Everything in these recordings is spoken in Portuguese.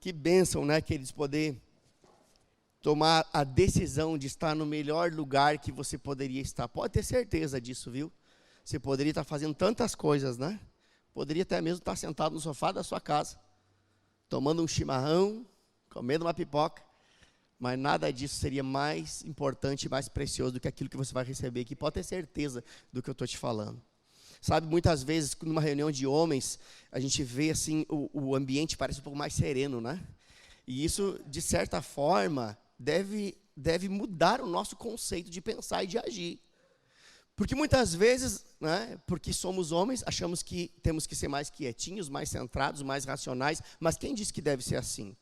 Que bênção, né, queridos, poder tomar a decisão de estar no melhor lugar que você poderia estar. Pode ter certeza disso, viu? Você poderia estar fazendo tantas coisas, né? Poderia até mesmo estar sentado no sofá da sua casa, tomando um chimarrão, comendo uma pipoca, mas nada disso seria mais importante e mais precioso do que aquilo que você vai receber aqui. Pode ter certeza do que eu estou te falando. Sabe, muitas vezes, numa reunião de homens, a gente vê assim, o ambiente parece um pouco mais sereno, né? E isso, de certa forma, deve mudar o nosso conceito de pensar e de agir. Porque muitas vezes, né, porque somos homens, achamos que temos que ser mais quietinhos, mais centrados, mais racionais, mas quem disse que deve ser assim?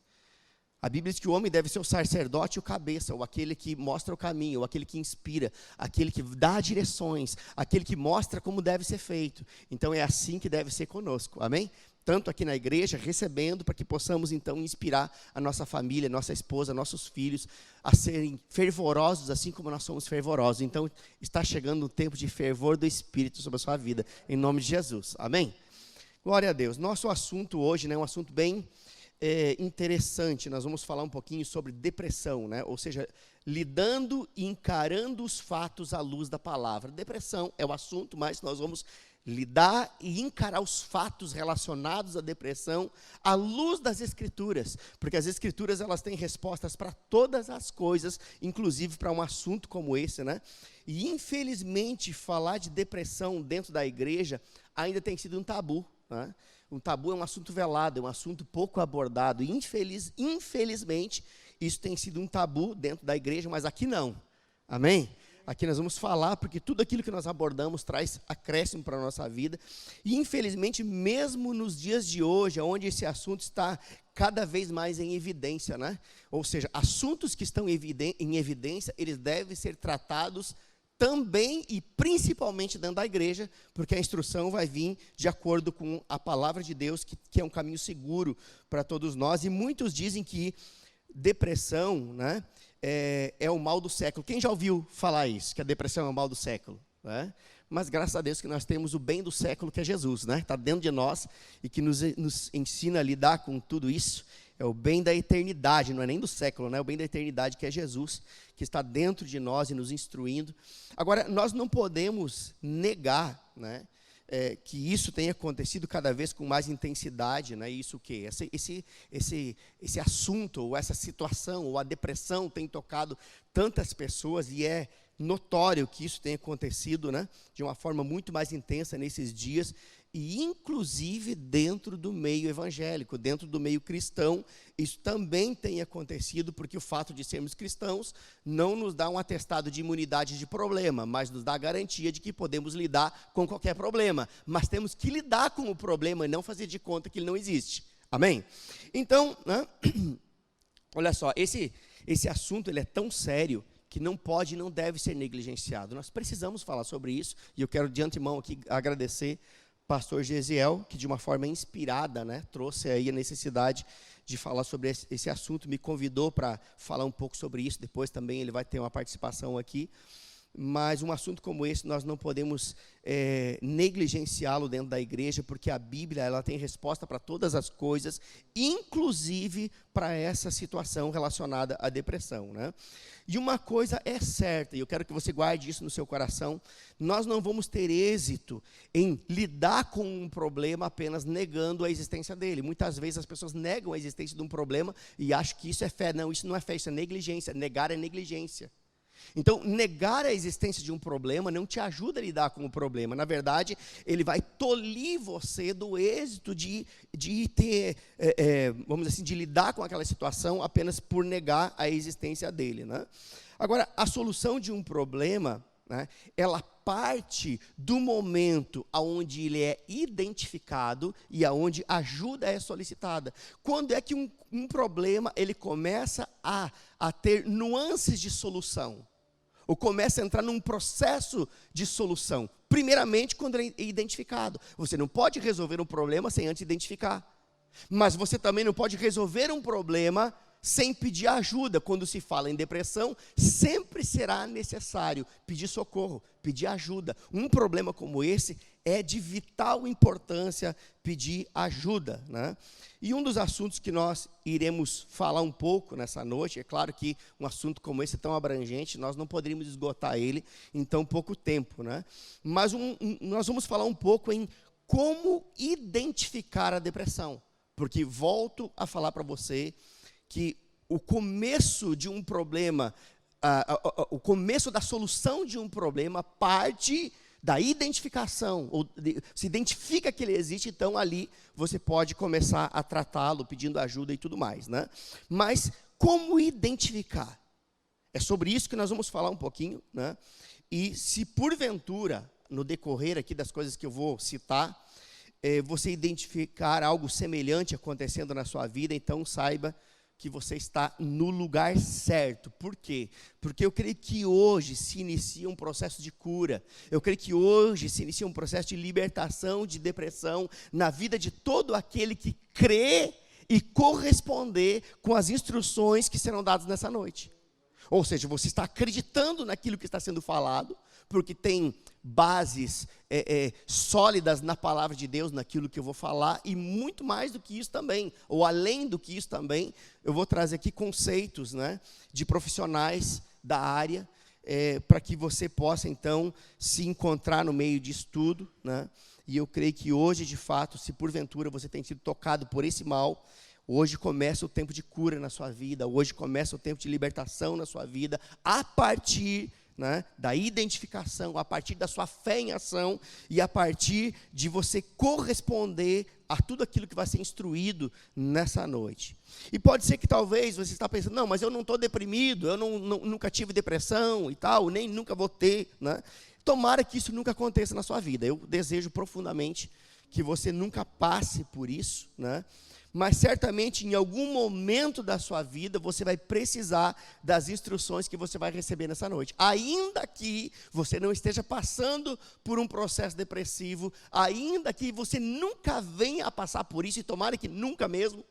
A Bíblia diz que o homem deve ser o sacerdote e o cabeça, ou aquele que mostra o caminho, ou aquele que inspira, aquele que dá direções, aquele que mostra como deve ser feito. Então é assim que deve ser conosco, amém? Tanto aqui na igreja, recebendo, para que possamos então inspirar a nossa família, nossa esposa, nossos filhos, a serem fervorosos, assim como nós somos fervorosos. Então está chegando o tempo de fervor do Espírito sobre a sua vida, em nome de Jesus, amém? Glória a Deus. Nosso assunto hoje, né, um assunto bem interessante. Nós vamos falar um pouquinho sobre depressão, né? Ou seja, lidando e encarando os fatos à luz da palavra. Depressão é o assunto, mas nós vamos lidar e encarar os fatos relacionados à depressão à luz das Escrituras, porque as Escrituras elas têm respostas para todas as coisas, inclusive para um assunto como esse, né? E infelizmente falar de depressão dentro da igreja ainda tem sido um tabu, né? Um tabu é um assunto velado, é um assunto pouco abordado. E infelizmente, isso tem sido um tabu dentro da igreja, mas aqui não. Amém? Aqui nós vamos falar, porque tudo aquilo que nós abordamos traz acréscimo para a nossa vida. E infelizmente, mesmo nos dias de hoje, onde esse assunto está cada vez mais em evidência, né? Ou seja, assuntos que estão em evidência, eles devem ser tratados também e principalmente dentro da igreja, porque a instrução vai vir de acordo com a palavra de Deus, que é um caminho seguro para todos nós. E muitos dizem que depressão, né, é o mal do século. Quem já ouviu falar isso, que a depressão é o mal do século? Né? Mas graças a Deus que nós temos o bem do século, que é Jesus, né? Está dentro de nós e que nos ensina a lidar com tudo isso. É o bem da eternidade, não é nem do século, né? É o bem da eternidade, que é Jesus, que está dentro de nós e nos instruindo. Agora, nós não podemos negar, né, que isso tem acontecido cada vez com mais intensidade, né? Isso o quê? Esse assunto, ou essa situação, ou a depressão tem tocado tantas pessoas, e é notório que isso tem acontecido, né, de uma forma muito mais intensa nesses dias, e inclusive dentro do meio evangélico, dentro do meio cristão, isso também tem acontecido, porque o fato de sermos cristãos não nos dá um atestado de imunidade de problema, mas nos dá a garantia de que podemos lidar com qualquer problema, mas temos que lidar com o problema e não fazer de conta que ele não existe, amém? Então, né, olha só, esse assunto ele é tão sério, que não pode e não deve ser negligenciado. Nós precisamos falar sobre isso, e eu quero de antemão aqui agradecer pastor Gesiel, que de uma forma inspirada, né, trouxe aí a necessidade de falar sobre esse assunto, me convidou para falar um pouco sobre isso, depois também ele vai ter uma participação aqui, mas um assunto como esse nós não podemos negligenciá-lo dentro da igreja, porque a Bíblia ela tem resposta para todas as coisas, inclusive para essa situação relacionada à depressão, né? E uma coisa é certa, e eu quero que você guarde isso no seu coração: nós não vamos ter êxito em lidar com um problema apenas negando a existência dele. Muitas vezes as pessoas negam a existência de um problema e acham que isso é fé. Não, isso não é fé, isso é negligência. Negar é negligência. Então, negar a existência de um problema não te ajuda a lidar com o problema. Na verdade, ele vai tolir você do êxito de ter, vamos dizer assim, de lidar com aquela situação apenas por negar a existência dele, né? Agora, a solução de um problema, né, ela parte do momento onde ele é identificado e aonde ajuda é solicitada. Quando é que um problema ele começa a ter nuances de solução? Ou começa a entrar num processo de solução? Primeiramente, quando ele é identificado. Você não pode resolver um problema sem antes identificar. Mas você também não pode resolver um problema sem pedir ajuda. Quando se fala em depressão, sempre será necessário pedir socorro, pedir ajuda. Um problema como esse é de vital importância pedir ajuda, né? E um dos assuntos que nós iremos falar um pouco nessa noite, é claro que um assunto como esse é tão abrangente, nós não poderíamos esgotar ele em tão pouco tempo, né? Mas nós vamos falar um pouco em como identificar a depressão, porque volto a falar para você que o começo de um problema, o começo da solução de um problema parte da identificação, se identifica que ele existe, então ali você pode começar a tratá-lo, pedindo ajuda e tudo mais, né? Mas como identificar? É sobre isso que nós vamos falar um pouquinho, né? E se porventura, no decorrer aqui das coisas que eu vou citar, você identificar algo semelhante acontecendo na sua vida, então saiba que você está no lugar certo. Por quê? Porque eu creio que hoje se inicia um processo de cura. Eu creio que hoje se inicia um processo de libertação de depressão na vida de todo aquele que crê e corresponder com as instruções que serão dadas nessa noite. Ou seja, você está acreditando naquilo que está sendo falado, porque tem bases sólidas na palavra de Deus, naquilo que eu vou falar, e muito mais do que isso também, ou além do que isso também, eu vou trazer aqui conceitos, né, de profissionais da área, para que você possa, então, se encontrar no meio disso tudo, né? E eu creio que hoje, de fato, se porventura você tem sido tocado por esse mal, hoje começa o tempo de cura na sua vida, hoje começa o tempo de libertação na sua vida, a partir, né, da identificação, a partir da sua fé em ação e a partir de você corresponder a tudo aquilo que vai ser instruído nessa noite. E pode ser que talvez você está pensando, não, mas eu não estou deprimido, eu nunca tive depressão e tal, nem nunca vou ter, né? Tomara que isso nunca aconteça na sua vida. Eu desejo profundamente que você nunca passe por isso, né? Mas certamente em algum momento da sua vida você vai precisar das instruções que você vai receber nessa noite. Ainda que você não esteja passando por um processo depressivo, ainda que você nunca venha a passar por isso, e tomara que nunca mesmo,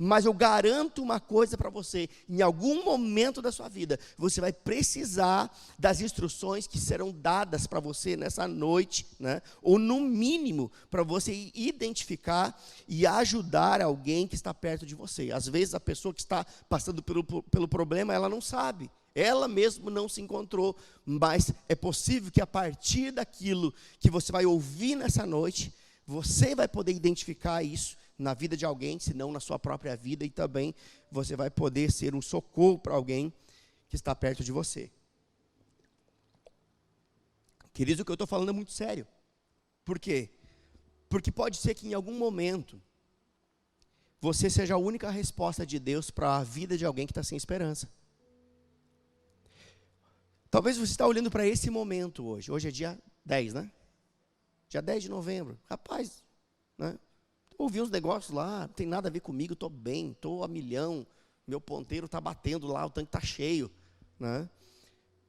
mas eu garanto uma coisa para você, em algum momento da sua vida, você vai precisar das instruções que serão dadas para você nessa noite, né? Ou no mínimo, para você identificar e ajudar alguém que está perto de você. Às vezes a pessoa que está passando pelo problema, ela não sabe, ela mesma não se encontrou, mas é possível que a partir daquilo que você vai ouvir nessa noite, você vai poder identificar isso na vida de alguém, se não na sua própria vida, e também você vai poder ser um socorro para alguém que está perto de você. Queridos, o que eu estou falando é muito sério. Por quê? Porque pode ser que em algum momento você seja a única resposta de Deus para a vida de alguém que está sem esperança. Talvez você está olhando para esse momento hoje. Hoje é dia 10, né? Dia 10 de novembro. Rapaz, né? Ouvi uns negócios lá, não tem nada a ver comigo, estou bem, estou a milhão, meu ponteiro está batendo lá, o tanque está cheio, né?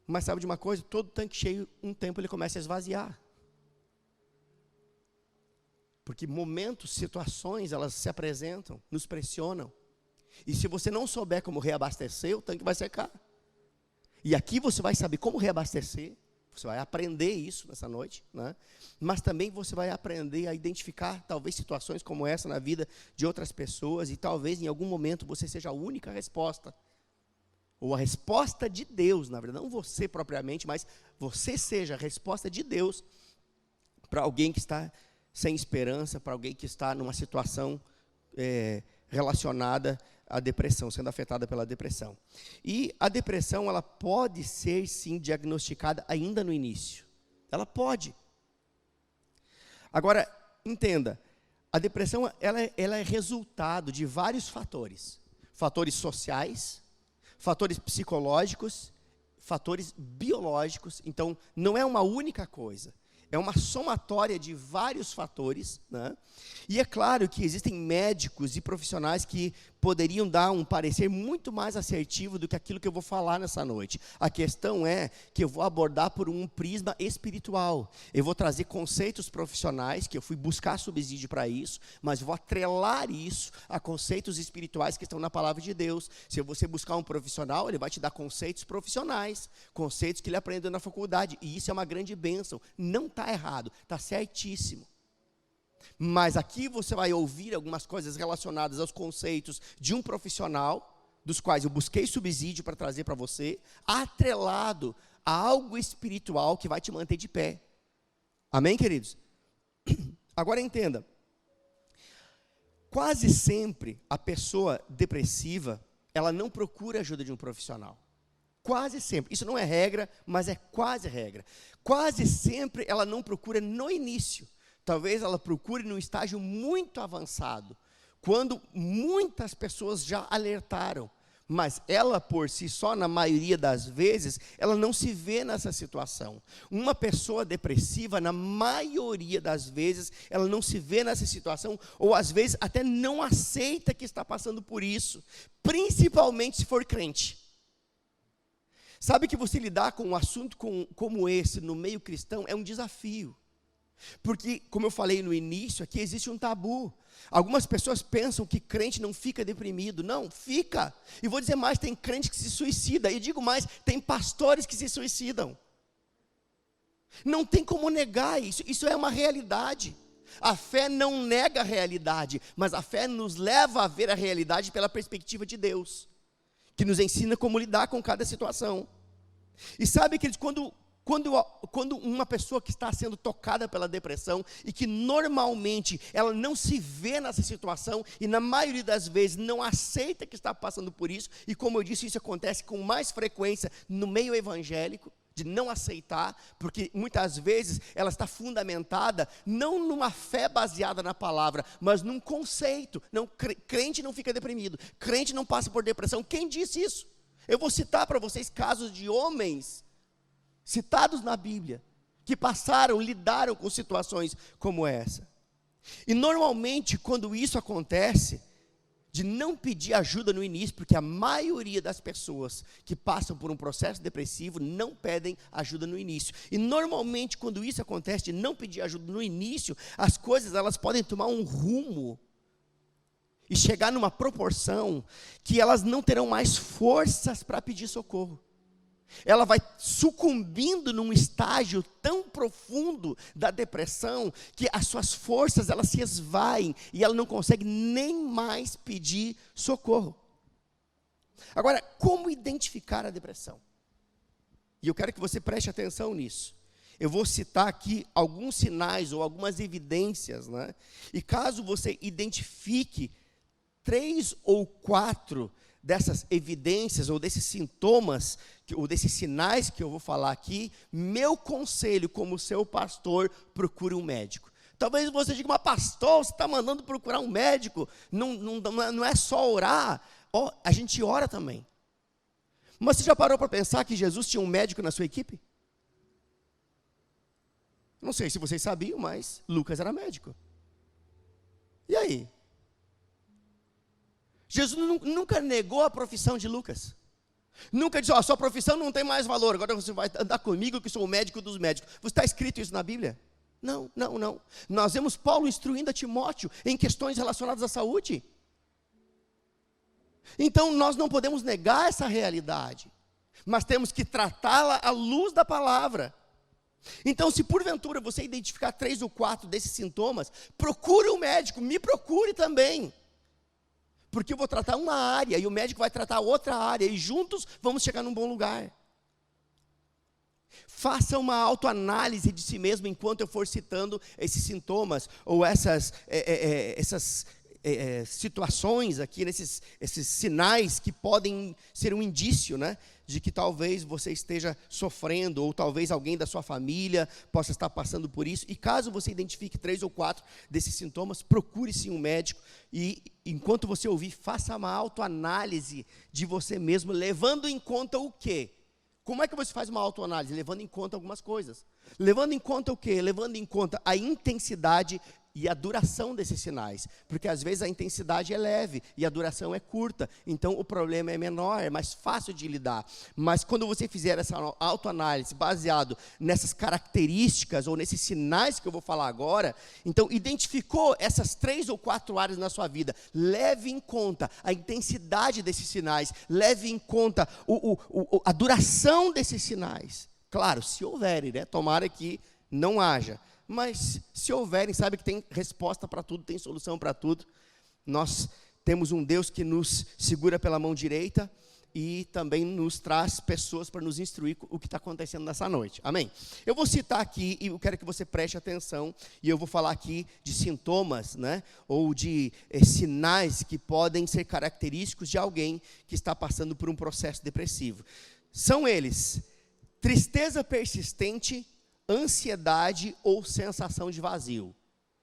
Mas sabe de uma coisa? Todo tanque cheio, um tempo ele começa a esvaziar. Porque momentos, situações, elas se apresentam, nos pressionam. E se você não souber como reabastecer, o tanque vai secar. E aqui você vai saber como reabastecer. Você vai aprender isso nessa noite, né? Mas também você vai aprender a identificar talvez situações como essa na vida de outras pessoas, e talvez em algum momento você seja a única resposta, ou a resposta de Deus, na verdade, não você propriamente, mas você seja a resposta de Deus para alguém que está sem esperança, para alguém que está numa situação relacionada à depressão, sendo afetada pela depressão. E a depressão, ela pode ser, sim, diagnosticada ainda no início. Ela pode. Agora, entenda, a depressão, ela é resultado de vários fatores. Fatores sociais, fatores psicológicos, fatores biológicos. Então, não é uma única coisa. É uma somatória de vários fatores, né? E é claro que existem médicos e profissionais que poderiam dar um parecer muito mais assertivo do que aquilo que eu vou falar nessa noite. A questão é que eu vou abordar por um prisma espiritual. Eu vou trazer conceitos profissionais, que eu fui buscar subsídio para isso, mas vou atrelar isso a conceitos espirituais que estão na palavra de Deus. Se você buscar um profissional, ele vai te dar conceitos profissionais, conceitos que ele aprendeu na faculdade, e isso é uma grande bênção. Não está errado, está certíssimo. Mas aqui você vai ouvir algumas coisas relacionadas aos conceitos de um profissional, dos quais eu busquei subsídio para trazer para você, atrelado a algo espiritual que vai te manter de pé. Amém, queridos? Agora entenda, quase sempre a pessoa depressiva, ela não procura ajuda de um profissional. Quase sempre, isso não é regra, mas é quase regra. Quase sempre ela não procura no início. Talvez ela procure num estágio muito avançado, quando muitas pessoas já alertaram, mas ela por si só, na maioria das vezes, ela não se vê nessa situação. Uma pessoa depressiva, na maioria das vezes, ela não se vê nessa situação, ou às vezes até não aceita que está passando por isso, principalmente se for crente. Sabe que você lidar com um assunto como esse no meio cristão é um desafio. Porque, como eu falei no início, aqui existe um tabu. Algumas pessoas pensam que crente não fica deprimido. Não, fica. E vou dizer mais, tem crente que se suicida. E digo mais, tem pastores que se suicidam. Não tem como negar isso. Isso é uma realidade. A fé não nega a realidade, mas a fé nos leva a ver a realidade pela perspectiva de Deus, que nos ensina como lidar com cada situação. E sabe, queridos, quando uma pessoa que está sendo tocada pela depressão e que normalmente ela não se vê nessa situação e na maioria das vezes não aceita que está passando por isso, e como eu disse, isso acontece com mais frequência no meio evangélico, de não aceitar, porque muitas vezes ela está fundamentada não numa fé baseada na palavra, mas num conceito. Não, crente não fica deprimido, crente não passa por depressão. Quem disse isso? Eu vou citar para vocês casos de homens citados na Bíblia, que lidaram com situações como essa. E normalmente, quando isso acontece, de não pedir ajuda no início, porque a maioria das pessoas que passam por um processo depressivo não pedem ajuda no início. E normalmente, quando isso acontece, de não pedir ajuda no início, as coisas elas podem tomar um rumo e chegar numa proporção que elas não terão mais forças para pedir socorro. Ela vai sucumbindo num estágio tão profundo da depressão, que as suas forças elas se esvaem, e ela não consegue nem mais pedir socorro. Agora, como identificar a depressão? E eu quero que você preste atenção nisso. Eu vou citar aqui alguns sinais ou algumas evidências, né? E caso você identifique 3 ou 4 dessas evidências ou desses sintomas, ou desses sinais que eu vou falar aqui, meu conselho como seu pastor, procure um médico. Talvez você diga, mas pastor, você está mandando procurar um médico, não é só orar, a gente ora também. Mas você já parou para pensar que Jesus tinha um médico na sua equipe? Não sei se vocês sabiam, mas Lucas era médico. E aí? Jesus nunca negou a profissão de Lucas. Nunca disse, sua profissão não tem mais valor, agora você vai andar comigo que sou o médico dos médicos. Está escrito isso na Bíblia? Não. Nós vemos Paulo instruindo a Timóteo em questões relacionadas à saúde. Então nós não podemos negar essa realidade, mas temos que tratá-la à luz da palavra. Então, se porventura você identificar 3 ou 4 desses sintomas, procure um médico, me procure também. Porque eu vou tratar uma área e o médico vai tratar outra área, e juntos vamos chegar num bom lugar. Faça uma autoanálise de si mesmo enquanto eu for citando esses sintomas, ou essas situações aqui, esses sinais que podem ser um indício, né, de que talvez você esteja sofrendo, ou talvez alguém da sua família possa estar passando por isso. E caso você identifique 3 ou 4 desses sintomas, procure sim um médico, e enquanto você ouvir, faça uma autoanálise de você mesmo, levando em conta o quê? Como é que você faz uma autoanálise? Levando em conta algumas coisas. Levando em conta o quê? Levando em conta a intensidade e a duração desses sinais, porque às vezes a intensidade é leve e a duração é curta, então o problema é menor, é mais fácil de lidar. Mas quando você fizer essa autoanálise baseado nessas características ou nesses sinais que eu vou falar agora, então identificou essas 3 ou 4 áreas na sua vida, leve em conta a intensidade desses sinais, leve em conta a duração desses sinais. Claro, se houverem, né? Tomara que não haja. Mas, se houverem, sabe que tem resposta para tudo, tem solução para tudo. Nós temos um Deus que nos segura pela mão direita e também nos traz pessoas para nos instruir o que está acontecendo nessa noite. Amém? Eu vou citar aqui, e eu quero que você preste atenção, e eu vou falar aqui de sintomas, né, ou de sinais que podem ser característicos de alguém que está passando por um processo depressivo. São eles: tristeza persistente, ansiedade ou sensação de vazio.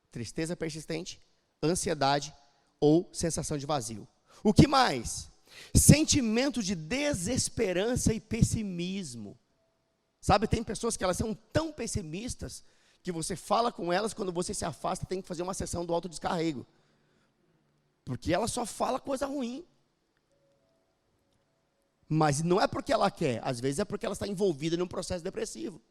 Tristeza persistente, ansiedade ou sensação de vazio. O que mais? Sentimento de desesperança e pessimismo. Sabe, tem pessoas que elas são tão pessimistas que você fala com elas, quando você se afasta, tem que fazer uma sessão do autodescarrego. Porque ela só fala coisa ruim. Mas não é porque ela quer, às vezes é porque ela está envolvida num processo depressivo.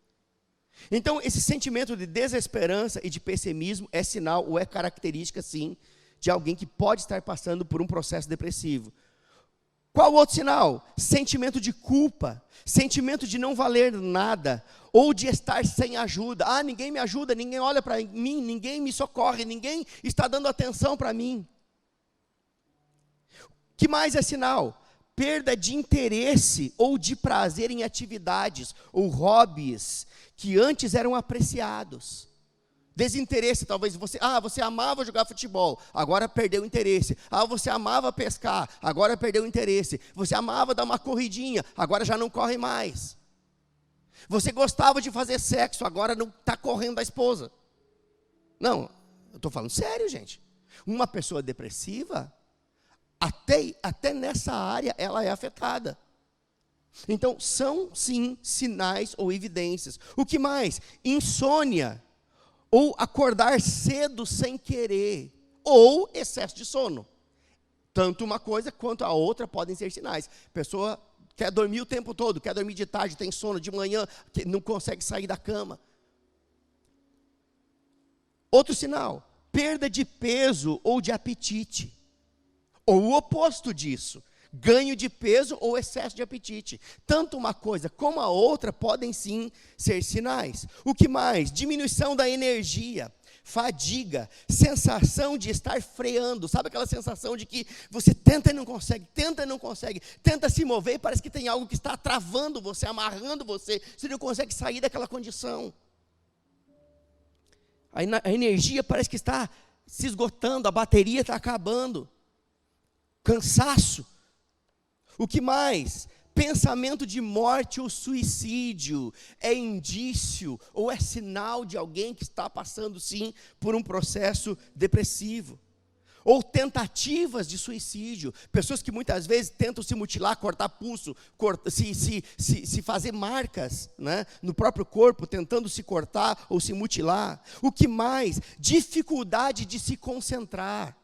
Então, esse sentimento de desesperança e de pessimismo é sinal ou é característica, sim, de alguém que pode estar passando por um processo depressivo. Qual outro sinal? Sentimento de culpa, sentimento de não valer nada, ou de estar sem ajuda. Ah, ninguém me ajuda, ninguém olha para mim, ninguém me socorre, ninguém está dando atenção para mim. Que mais é sinal? Perda de interesse ou de prazer em atividades ou hobbies que antes eram apreciados. Desinteresse, talvez você amava jogar futebol, agora perdeu o interesse. Você amava pescar, agora perdeu o interesse. Você amava dar uma corridinha, agora já não corre mais. Você gostava de fazer sexo, agora não está correndo da esposa. Não, eu estou falando sério, gente. Uma pessoa depressiva, até nessa área ela é afetada. Então, são sim sinais ou evidências. O que mais? Insônia, ou acordar cedo sem querer, ou excesso de sono. Tanto uma coisa quanto a outra podem ser sinais. A pessoa quer dormir o tempo todo, quer dormir de tarde, tem sono de manhã, não consegue sair da cama. Outro sinal, perda de peso ou de apetite. Ou o oposto disso, ganho de peso ou excesso de apetite. Tanto uma coisa como a outra podem sim ser sinais. O que mais? Diminuição da energia, fadiga, sensação de estar freando. Sabe aquela sensação de que você tenta e não consegue, tenta se mover e parece que tem algo que está travando você, amarrando você, você não consegue sair daquela condição. A energia parece que está se esgotando, a bateria está acabando. Cansaço. O que mais? Pensamento de morte ou suicídio é indício ou é sinal de alguém que está passando sim por um processo depressivo. Ou tentativas de suicídio, pessoas que muitas vezes tentam se mutilar, cortar pulso, se fazer marcas, né, no próprio corpo, tentando se cortar ou se mutilar. O que mais? Dificuldade de se concentrar,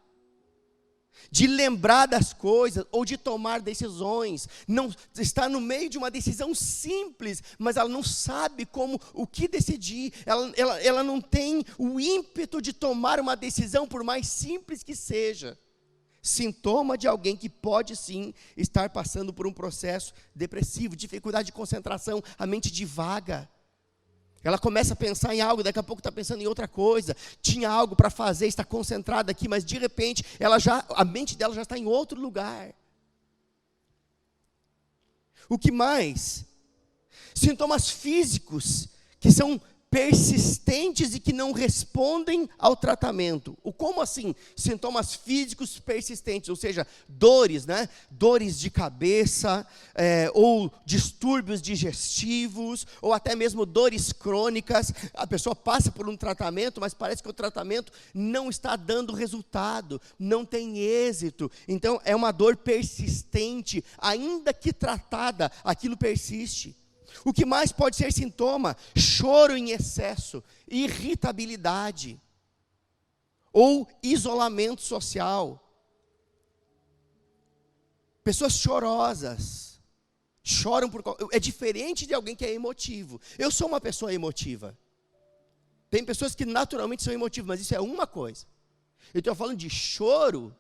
de lembrar das coisas ou de tomar decisões. Não está no meio de uma decisão simples, mas ela não sabe o que decidir. Ela não tem o ímpeto de tomar uma decisão, por mais simples que seja. Sintoma de alguém que pode sim estar passando por um processo depressivo, dificuldade de concentração, a mente divaga. Ela começa a pensar em algo, daqui a pouco está pensando em outra coisa. Tinha algo para fazer, está concentrada aqui, mas de repente a mente dela já está em outro lugar. O que mais? Sintomas físicos que são persistentes e que não respondem ao tratamento. Como assim? Sintomas físicos persistentes, ou seja, dores, né? Dores de cabeça, ou distúrbios digestivos, ou até mesmo dores crônicas. A pessoa passa por um tratamento, mas parece que o tratamento não está dando resultado, não tem êxito. Então, é uma dor persistente, ainda que tratada, aquilo persiste. O que mais pode ser sintoma? Choro em excesso, irritabilidade. ou isolamento social. Pessoas chorosas, choram é diferente de alguém que é emotivo. Eu sou uma pessoa emotiva. Tem pessoas que naturalmente são emotivas, mas isso é uma coisa. Eu estou falando de choro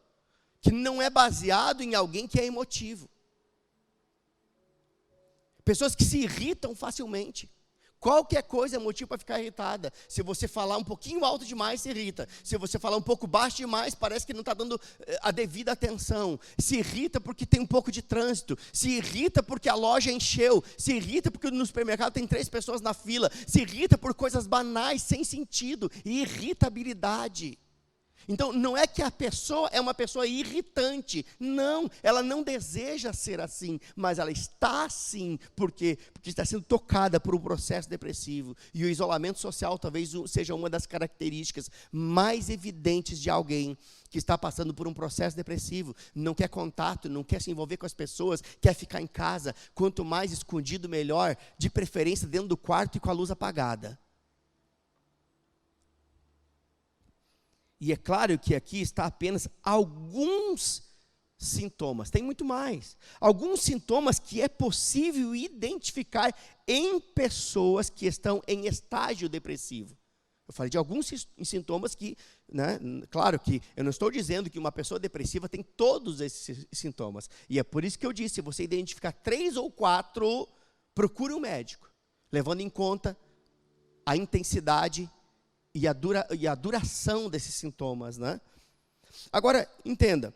que não é baseado em alguém que é emotivo. Pessoas que se irritam facilmente. Qualquer coisa é motivo para ficar irritada. Se você falar um pouquinho alto demais, se irrita. Se você falar um pouco baixo demais, parece que não está dando a devida atenção. Se irrita porque tem um pouco de trânsito. Se irrita porque a loja encheu. Se irrita porque no supermercado tem 3 pessoas na fila. Se irrita por coisas banais, sem sentido. E irritabilidade. Então, não é que a pessoa é uma pessoa irritante. Não, ela não deseja ser assim, mas ela está assim. Por quê? Porque está sendo tocada por um processo depressivo. E o isolamento social talvez seja uma das características mais evidentes de alguém que está passando por um processo depressivo. Não quer contato, não quer se envolver com as pessoas, quer ficar em casa. Quanto mais escondido, melhor. De preferência dentro do quarto e com a luz apagada. E é claro que aqui está apenas alguns sintomas, tem muito mais. Alguns sintomas que é possível identificar em pessoas que estão em estágio depressivo. Eu falei de alguns sintomas que, né, claro que eu não estou dizendo que uma pessoa depressiva tem todos esses sintomas. E é por isso que eu disse, se você identificar 3 ou 4, procure um médico, levando em conta a intensidade e a duração desses sintomas, né? Agora, entenda,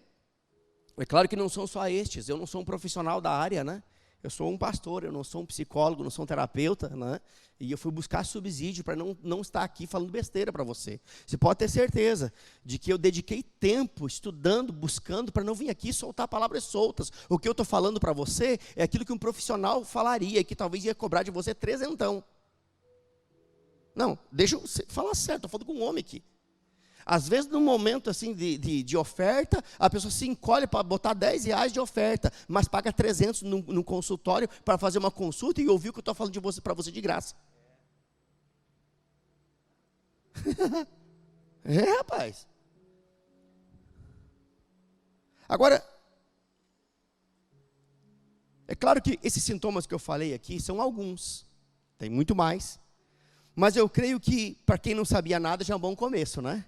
é claro que não são só estes, eu não sou um profissional da área, né? Eu sou um pastor, eu não sou um psicólogo, não sou um terapeuta, né? E eu fui buscar subsídio para não estar aqui falando besteira para você. Você pode ter certeza de que eu dediquei tempo estudando, buscando, para não vir aqui soltar palavras soltas. O que eu estou falando para você é aquilo que um profissional falaria, que talvez ia cobrar de você trezentão. Não, deixa eu falar certo, estou falando com um homem aqui. Às vezes, num momento assim de oferta, a pessoa se encolhe para botar R$10 de oferta, mas paga 300 no consultório para fazer uma consulta e ouvir o que eu estou falando para você de graça. É, rapaz. Agora, é claro que esses sintomas que eu falei aqui são alguns, tem muito mais. Mas eu creio que, para quem não sabia nada, já é um bom começo, né?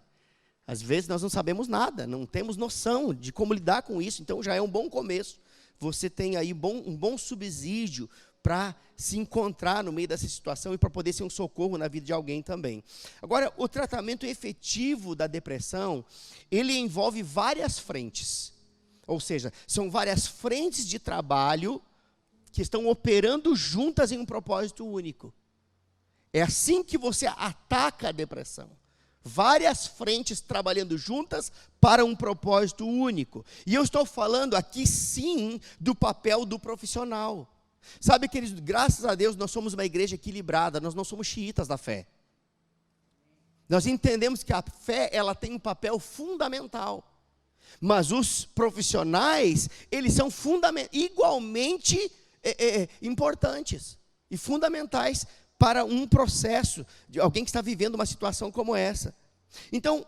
Às vezes nós não sabemos nada, não temos noção de como lidar com isso, então já é um bom começo. Você tem aí um bom subsídio para se encontrar no meio dessa situação e para poder ser um socorro na vida de alguém também. Agora, o tratamento efetivo da depressão, ele envolve várias frentes. Ou seja, são várias frentes de trabalho que estão operando juntas em um propósito único. É assim que você ataca a depressão. Várias frentes trabalhando juntas para um propósito único. E eu estou falando aqui sim do papel do profissional. Sabe, queridos, graças a Deus nós somos uma igreja equilibrada, nós não somos xiitas da fé. Nós entendemos que a fé, ela tem um papel fundamental. Mas os profissionais, eles são igualmente importantes e fundamentais para um processo de alguém que está vivendo uma situação como essa. Então,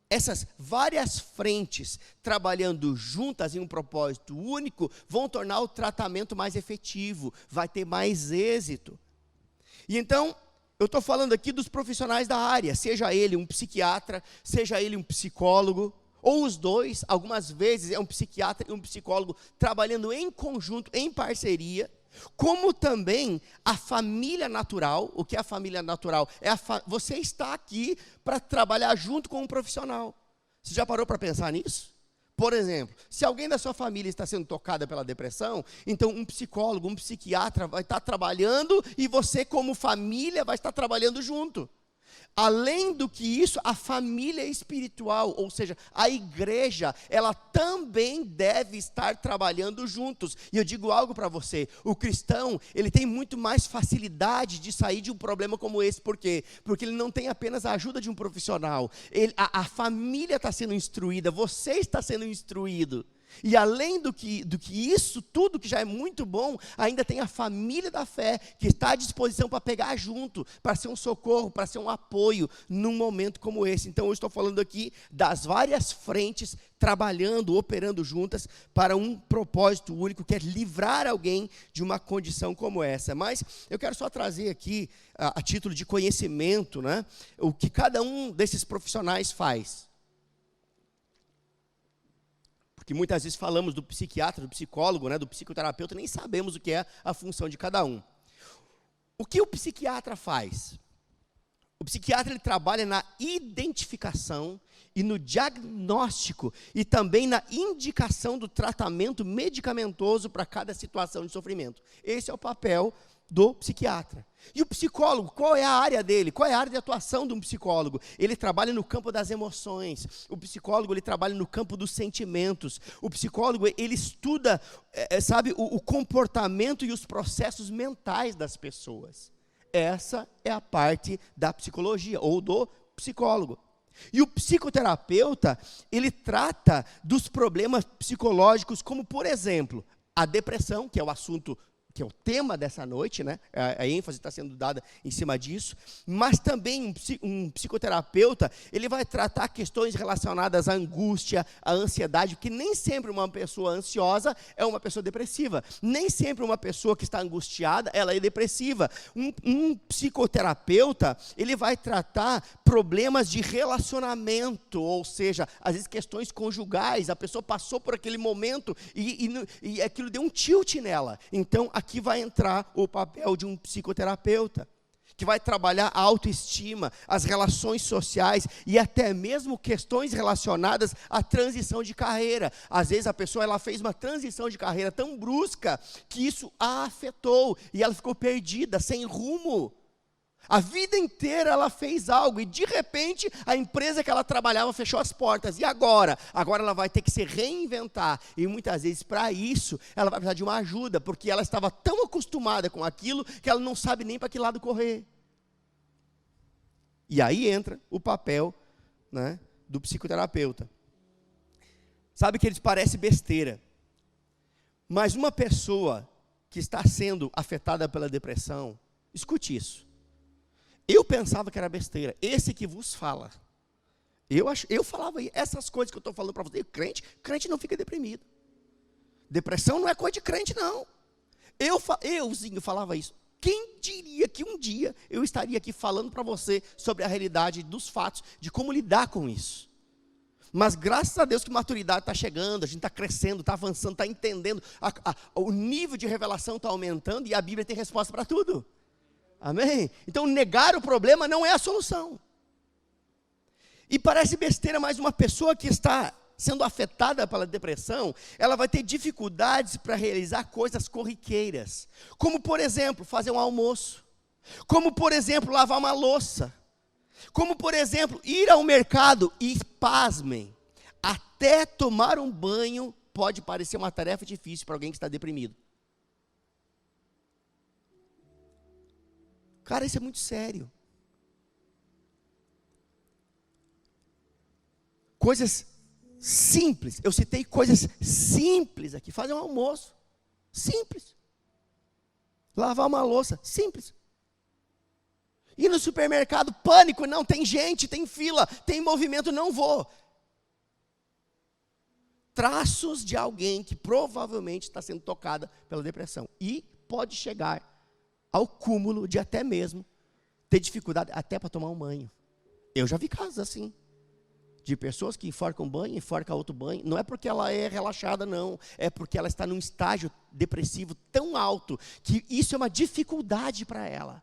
essas várias frentes trabalhando juntas em um propósito único vão tornar o tratamento mais efetivo, vai ter mais êxito. E então, eu estou falando aqui dos profissionais da área, seja ele um psiquiatra, seja ele um psicólogo, ou os dois, algumas vezes é um psiquiatra e um psicólogo trabalhando em conjunto, em parceria. Como também a família natural. O que é a família natural? Você está aqui para trabalhar junto com um profissional. Você já parou para pensar nisso? Por exemplo, se alguém da sua família está sendo tocada pela depressão, então um psicólogo, um psiquiatra vai estar trabalhando e você como família vai estar trabalhando junto. Além do que isso, a família espiritual, ou seja, a igreja, ela também deve estar trabalhando juntos. E eu digo algo para você, o cristão, ele tem muito mais facilidade de sair de um problema como esse. Por quê? Porque ele não tem apenas a ajuda de um profissional. A família está sendo instruída, você está sendo instruído. E além do que isso tudo, que já é muito bom, ainda tem a família da fé, que está à disposição para pegar junto, para ser um socorro, para ser um apoio, num momento como esse. Então, eu estou falando aqui das várias frentes, trabalhando, operando juntas, para um propósito único, que é livrar alguém de uma condição como essa. Mas, eu quero só trazer aqui, a título de conhecimento, né, o que cada um desses profissionais faz. Porque muitas vezes falamos do psiquiatra, do psicólogo, né, do psicoterapeuta, nem sabemos o que é a função de cada um. O que o psiquiatra faz? O psiquiatra, ele trabalha na identificação e no diagnóstico e também na indicação do tratamento medicamentoso para cada situação de sofrimento. Esse é o papel do psiquiatra. E o psicólogo, qual é a área dele? Qual é a área de atuação de um psicólogo? Ele trabalha no campo das emoções. O psicólogo, ele trabalha no campo dos sentimentos. O psicólogo, ele estuda, o comportamento e os processos mentais das pessoas. Essa é a parte da psicologia, ou do psicólogo. E o psicoterapeuta, ele trata dos problemas psicológicos, como, por exemplo, a depressão, que é o assunto, que é o tema dessa noite, né? A ênfase está sendo dada em cima disso, mas também um psicoterapeuta, ele vai tratar questões relacionadas à angústia, à ansiedade, porque nem sempre uma pessoa ansiosa é uma pessoa depressiva, nem sempre uma pessoa que está angustiada, ela é depressiva. Um psicoterapeuta, ele vai tratar problemas de relacionamento, ou seja, às vezes questões conjugais, a pessoa passou por aquele momento e aquilo deu um tilt nela. Então, aqui vai entrar o papel de um psicoterapeuta, que vai trabalhar a autoestima, as relações sociais e até mesmo questões relacionadas à transição de carreira. Às vezes a pessoa, ela fez uma transição de carreira tão brusca que isso a afetou e ela ficou perdida, sem rumo. A vida inteira ela fez algo e de repente a empresa que ela trabalhava fechou as portas. E agora? Agora ela vai ter que se reinventar. E muitas vezes para isso ela vai precisar de uma ajuda, porque ela estava tão acostumada com aquilo que ela não sabe nem para que lado correr. E aí entra o papel, né, do psicoterapeuta. Sabe que eles parecem besteira, mas uma pessoa que está sendo afetada pela depressão, escute isso. Eu pensava que era besteira. Esse que vos fala. Eu falava essas coisas que eu estou falando para você. Crente não fica deprimido. Depressão não é coisa de crente, não. Euzinho falava isso. Quem diria que um dia eu estaria aqui falando para você sobre a realidade dos fatos, de como lidar com isso. Mas graças a Deus que maturidade está chegando, a gente está crescendo, está avançando, está entendendo. O nível de revelação está aumentando e a Bíblia tem resposta para tudo. Amém? Então, negar o problema não é a solução. E parece besteira, mas uma pessoa que está sendo afetada pela depressão, ela vai ter dificuldades para realizar coisas corriqueiras. Como, por exemplo, fazer um almoço. Como, por exemplo, lavar uma louça. Como, por exemplo, ir ao mercado e, pasmem, até tomar um banho pode parecer uma tarefa difícil para alguém que está deprimido. Cara, isso é muito sério. Coisas simples, eu citei coisas simples aqui. Fazer um almoço, simples. Lavar uma louça, simples. Ir no supermercado, pânico, não, tem gente, tem fila, tem movimento, não vou. Traços de alguém que provavelmente está sendo tocada pela depressão. E pode chegar ao cúmulo de até mesmo ter dificuldade até para tomar um banho. Eu já vi casos assim, de pessoas que enforcam banho, enforcam outro banho, não é porque ela é relaxada, não, é porque ela está num estágio depressivo tão alto, que isso é uma dificuldade para ela.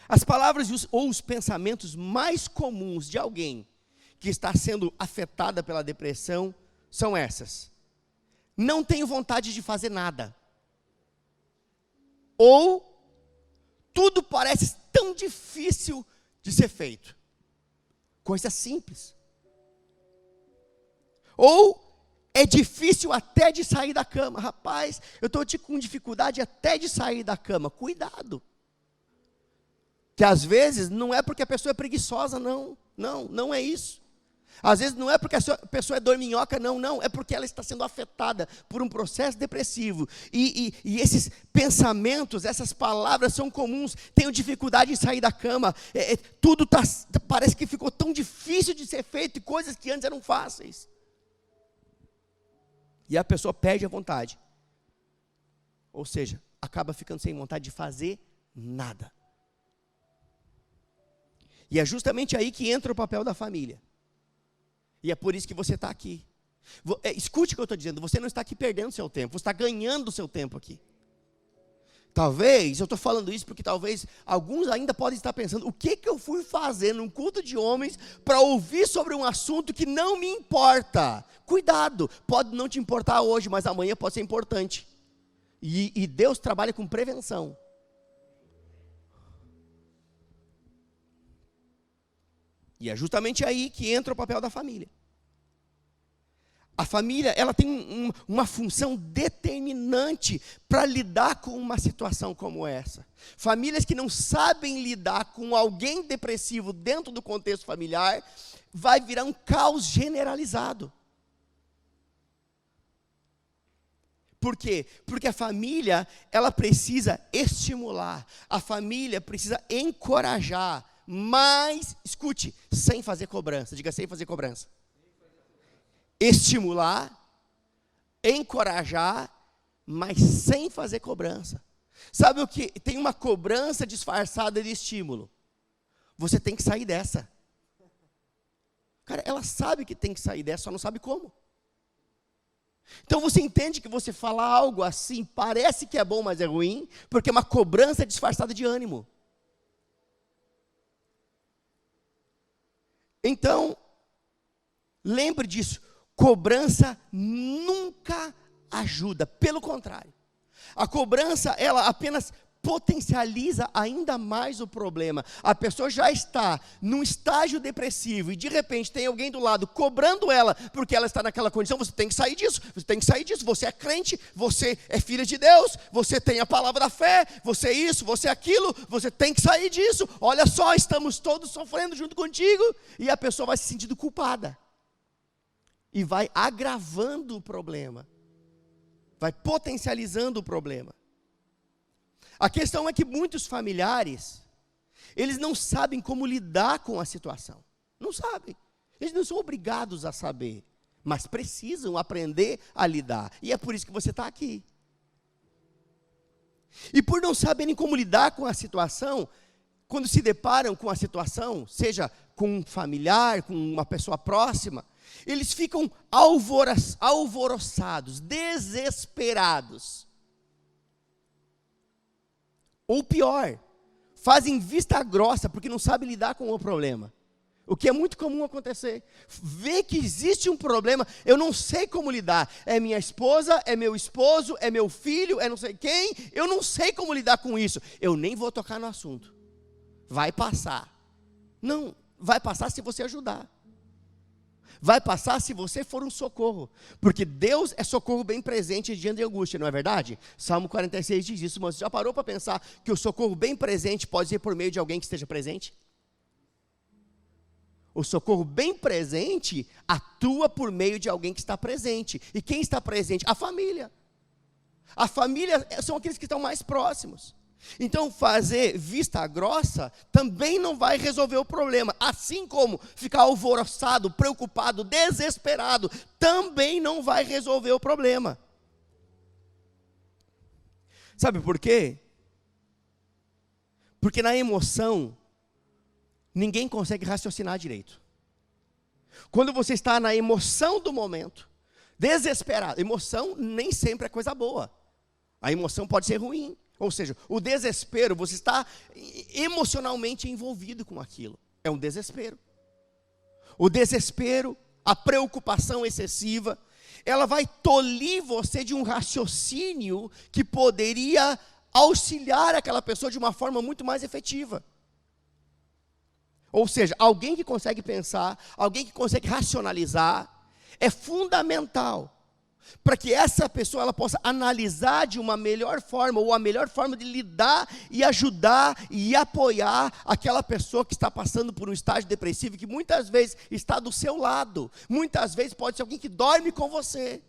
As palavras ou os pensamentos mais comuns de alguém que está sendo afetada pela depressão são essas: não tenho vontade de fazer nada. Ou, tudo parece tão difícil de ser feito. Coisa simples. Ou, é difícil até de sair da cama. Rapaz, eu estou com dificuldade até de sair da cama. Cuidado. Que às vezes não é porque a pessoa é preguiçosa, não. Não é isso. Às vezes não é porque a pessoa é dorminhoca, não, é porque ela está sendo afetada por um processo depressivo, e esses pensamentos, essas palavras são comuns, tenho dificuldade em sair da cama, tudo parece que ficou tão difícil de ser feito, e coisas que antes eram fáceis, e a pessoa perde a vontade, ou seja, acaba ficando sem vontade de fazer nada, e é justamente aí que entra o papel da família. E é por isso que você está aqui. Escute o que eu estou dizendo, você não está aqui perdendo seu tempo, você está ganhando seu tempo aqui. Talvez, eu estou falando isso porque talvez alguns ainda podem estar pensando, o que eu fui fazer num culto de homens para ouvir sobre um assunto que não me importa? Cuidado, pode não te importar hoje, mas amanhã pode ser importante. E Deus trabalha com prevenção. E é justamente aí que entra o papel da família. A família, ela tem uma função determinante para lidar com uma situação como essa. Famílias que não sabem lidar com alguém depressivo dentro do contexto familiar, vai virar um caos generalizado. Por quê? Porque a família, ela precisa estimular, a família precisa encorajar, mas, escute, sem fazer cobrança, diga sem fazer cobrança. Estimular, encorajar, mas sem fazer cobrança. Sabe o que? Tem uma cobrança disfarçada de estímulo. Você tem que sair dessa. Cara, ela sabe que tem que sair dessa, só não sabe como. Então você entende que você fala algo assim, parece que é bom, mas é ruim, porque é uma cobrança disfarçada de ânimo. Então, lembre disso. Cobrança nunca ajuda, pelo contrário. A cobrança, ela apenas potencializa ainda mais o problema. A pessoa já está num estágio depressivo e de repente tem alguém do lado cobrando ela, porque ela está naquela condição, você tem que sair disso, você é crente, você é filha de Deus, você tem a palavra da fé, você é isso, você é aquilo, você tem que sair disso, olha só, estamos todos sofrendo junto contigo, e a pessoa vai se sentindo culpada. E vai agravando o problema, vai potencializando o problema. A questão é que muitos familiares, eles não sabem como lidar com a situação, não sabem, eles não são obrigados a saber, mas precisam aprender a lidar, e é por isso que você está aqui. E por não saberem como lidar com a situação, quando se deparam com a situação, seja com um familiar, com uma pessoa próxima, eles ficam alvoroçados, desesperados. Ou pior, fazem vista grossa porque não sabem lidar com o problema. O que é muito comum acontecer. Vê que existe um problema, eu não sei como lidar. É minha esposa, é meu esposo, é meu filho, é não sei quem. Eu não sei como lidar com isso. Eu nem vou tocar no assunto. Vai passar. Não, vai passar se você ajudar. Vai passar se você for um socorro, porque Deus é socorro bem presente diante de angústia, não é verdade? Salmo 46 diz isso, mas você já parou para pensar que o socorro bem presente pode ser por meio de alguém que esteja presente? O socorro bem presente atua por meio de alguém que está presente, e quem está presente? A família. A família são aqueles que estão mais próximos. Então fazer vista grossa também não vai resolver o problema, assim como ficar alvoroçado, preocupado, desesperado, também não vai resolver o problema. Sabe por quê? Porque na emoção, ninguém consegue raciocinar direito. Quando você está na emoção do momento, desesperado, emoção nem sempre é coisa boa, a emoção pode ser ruim. Ou seja, o desespero, você está emocionalmente envolvido com aquilo. É um desespero. O desespero, a preocupação excessiva, ela vai tolir você de um raciocínio que poderia auxiliar aquela pessoa de uma forma muito mais efetiva. Ou seja, alguém que consegue pensar, alguém que consegue racionalizar, é fundamental para que essa pessoa ela possa analisar de uma melhor forma, ou a melhor forma de lidar e ajudar e apoiar aquela pessoa que está passando por um estágio depressivo, que muitas vezes está do seu lado, muitas vezes pode ser alguém que dorme com você.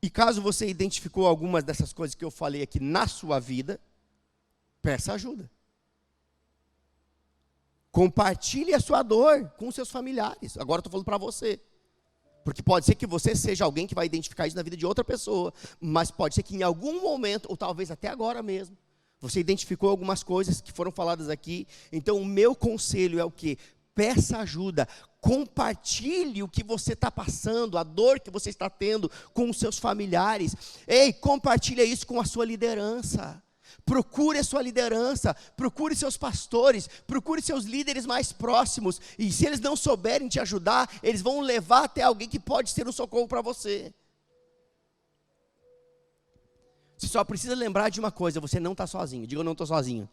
E caso você identificou algumas dessas coisas que eu falei aqui na sua vida, peça ajuda. Compartilhe a sua dor com os seus familiares. Agora eu estou falando para você. Porque pode ser que você seja alguém que vai identificar isso na vida de outra pessoa. Mas pode ser que em algum momento, ou talvez até agora mesmo, você identificou algumas coisas que foram faladas aqui. Então o meu conselho é o quê? Peça ajuda. Compartilhe o que você está passando, a dor que você está tendo com os seus familiares. Ei, compartilhe isso com a sua liderança. Procure a sua liderança, procure seus pastores, procure seus líderes mais próximos, e se eles não souberem te ajudar, eles vão levar até alguém que pode ser um socorro para você. Você só precisa lembrar de uma coisa: você não está sozinho. Diga: eu não estou sozinho.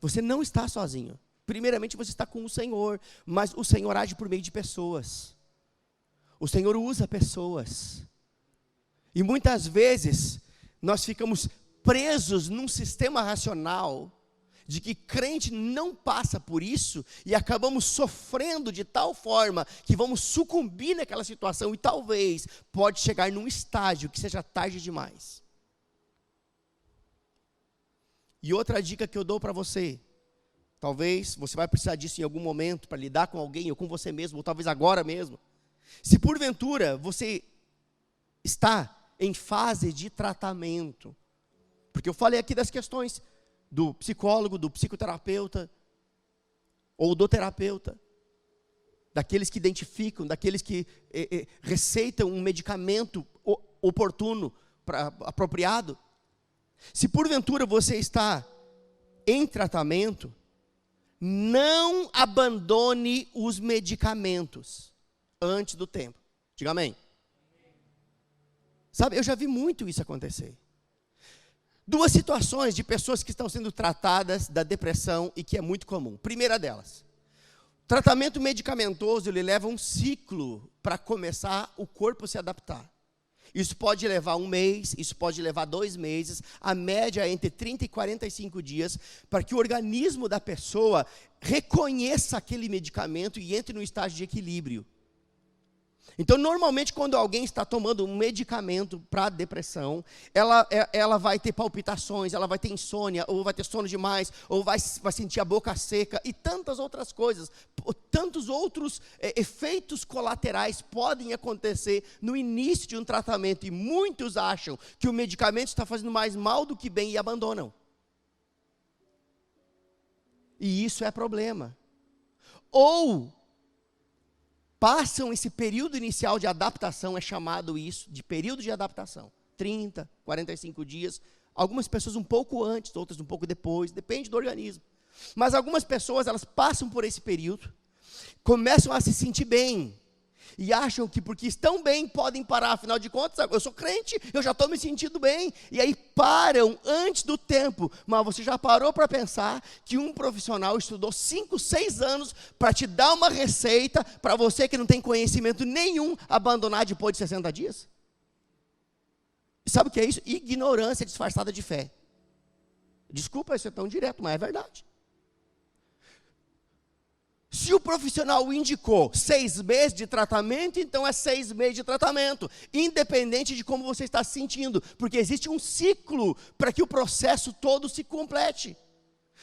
Você não está sozinho. Primeiramente você está com o Senhor, mas o Senhor age por meio de pessoas. O Senhor usa pessoas, e muitas vezes nós ficamos presos num sistema racional, de que crente não passa por isso, e acabamos sofrendo de tal forma, que vamos sucumbir naquela situação, e talvez pode chegar num estágio que seja tarde demais. E outra dica que eu dou para você, talvez você vai precisar disso em algum momento, para lidar com alguém, ou com você mesmo, ou talvez agora mesmo. Se porventura você está em fase de tratamento, porque eu falei aqui das questões do psicólogo, do psicoterapeuta, ou do terapeuta, daqueles que identificam, daqueles que receitam um medicamento oportuno, apropriado. Se porventura você está em tratamento, não abandone os medicamentos antes do tempo. Diga amém. Sabe, eu já vi muito isso acontecer. Duas situações de pessoas que estão sendo tratadas da depressão e que é muito comum. Primeira delas, tratamento medicamentoso, ele leva um ciclo para começar o corpo se adaptar. Isso pode levar 1 mês, isso pode levar 2 meses, a média é entre 30 e 45 dias, para que o organismo da pessoa reconheça aquele medicamento e entre no estágio de equilíbrio. Então, normalmente, quando alguém está tomando um medicamento para depressão, ela vai ter palpitações, ela vai ter insônia, ou vai ter sono demais, ou vai sentir a boca seca, e tantas outras coisas, tantos outros efeitos colaterais podem acontecer no início de um tratamento, e muitos acham que o medicamento está fazendo mais mal do que bem e abandonam. E isso é problema. Ou passam esse período inicial de adaptação, é chamado isso de período de adaptação, 30, 45 dias, algumas pessoas um pouco antes, outras um pouco depois, depende do organismo. Mas algumas pessoas, elas passam por esse período, começam a se sentir bem, e acham que porque estão bem, podem parar. Afinal de contas, eu sou crente, eu já estou me sentindo bem, e aí param antes do tempo. Mas você já parou para pensar que um profissional estudou 5, 6 anos para te dar uma receita, para você que não tem conhecimento nenhum, abandonar depois de 60 dias? Sabe o que é isso? Ignorância disfarçada de fé. Desculpa ser tão direto, mas é verdade. Se o profissional indicou 6 meses de tratamento, então é 6 meses de tratamento, independente de como você está se sentindo, porque existe um ciclo para que o processo todo se complete.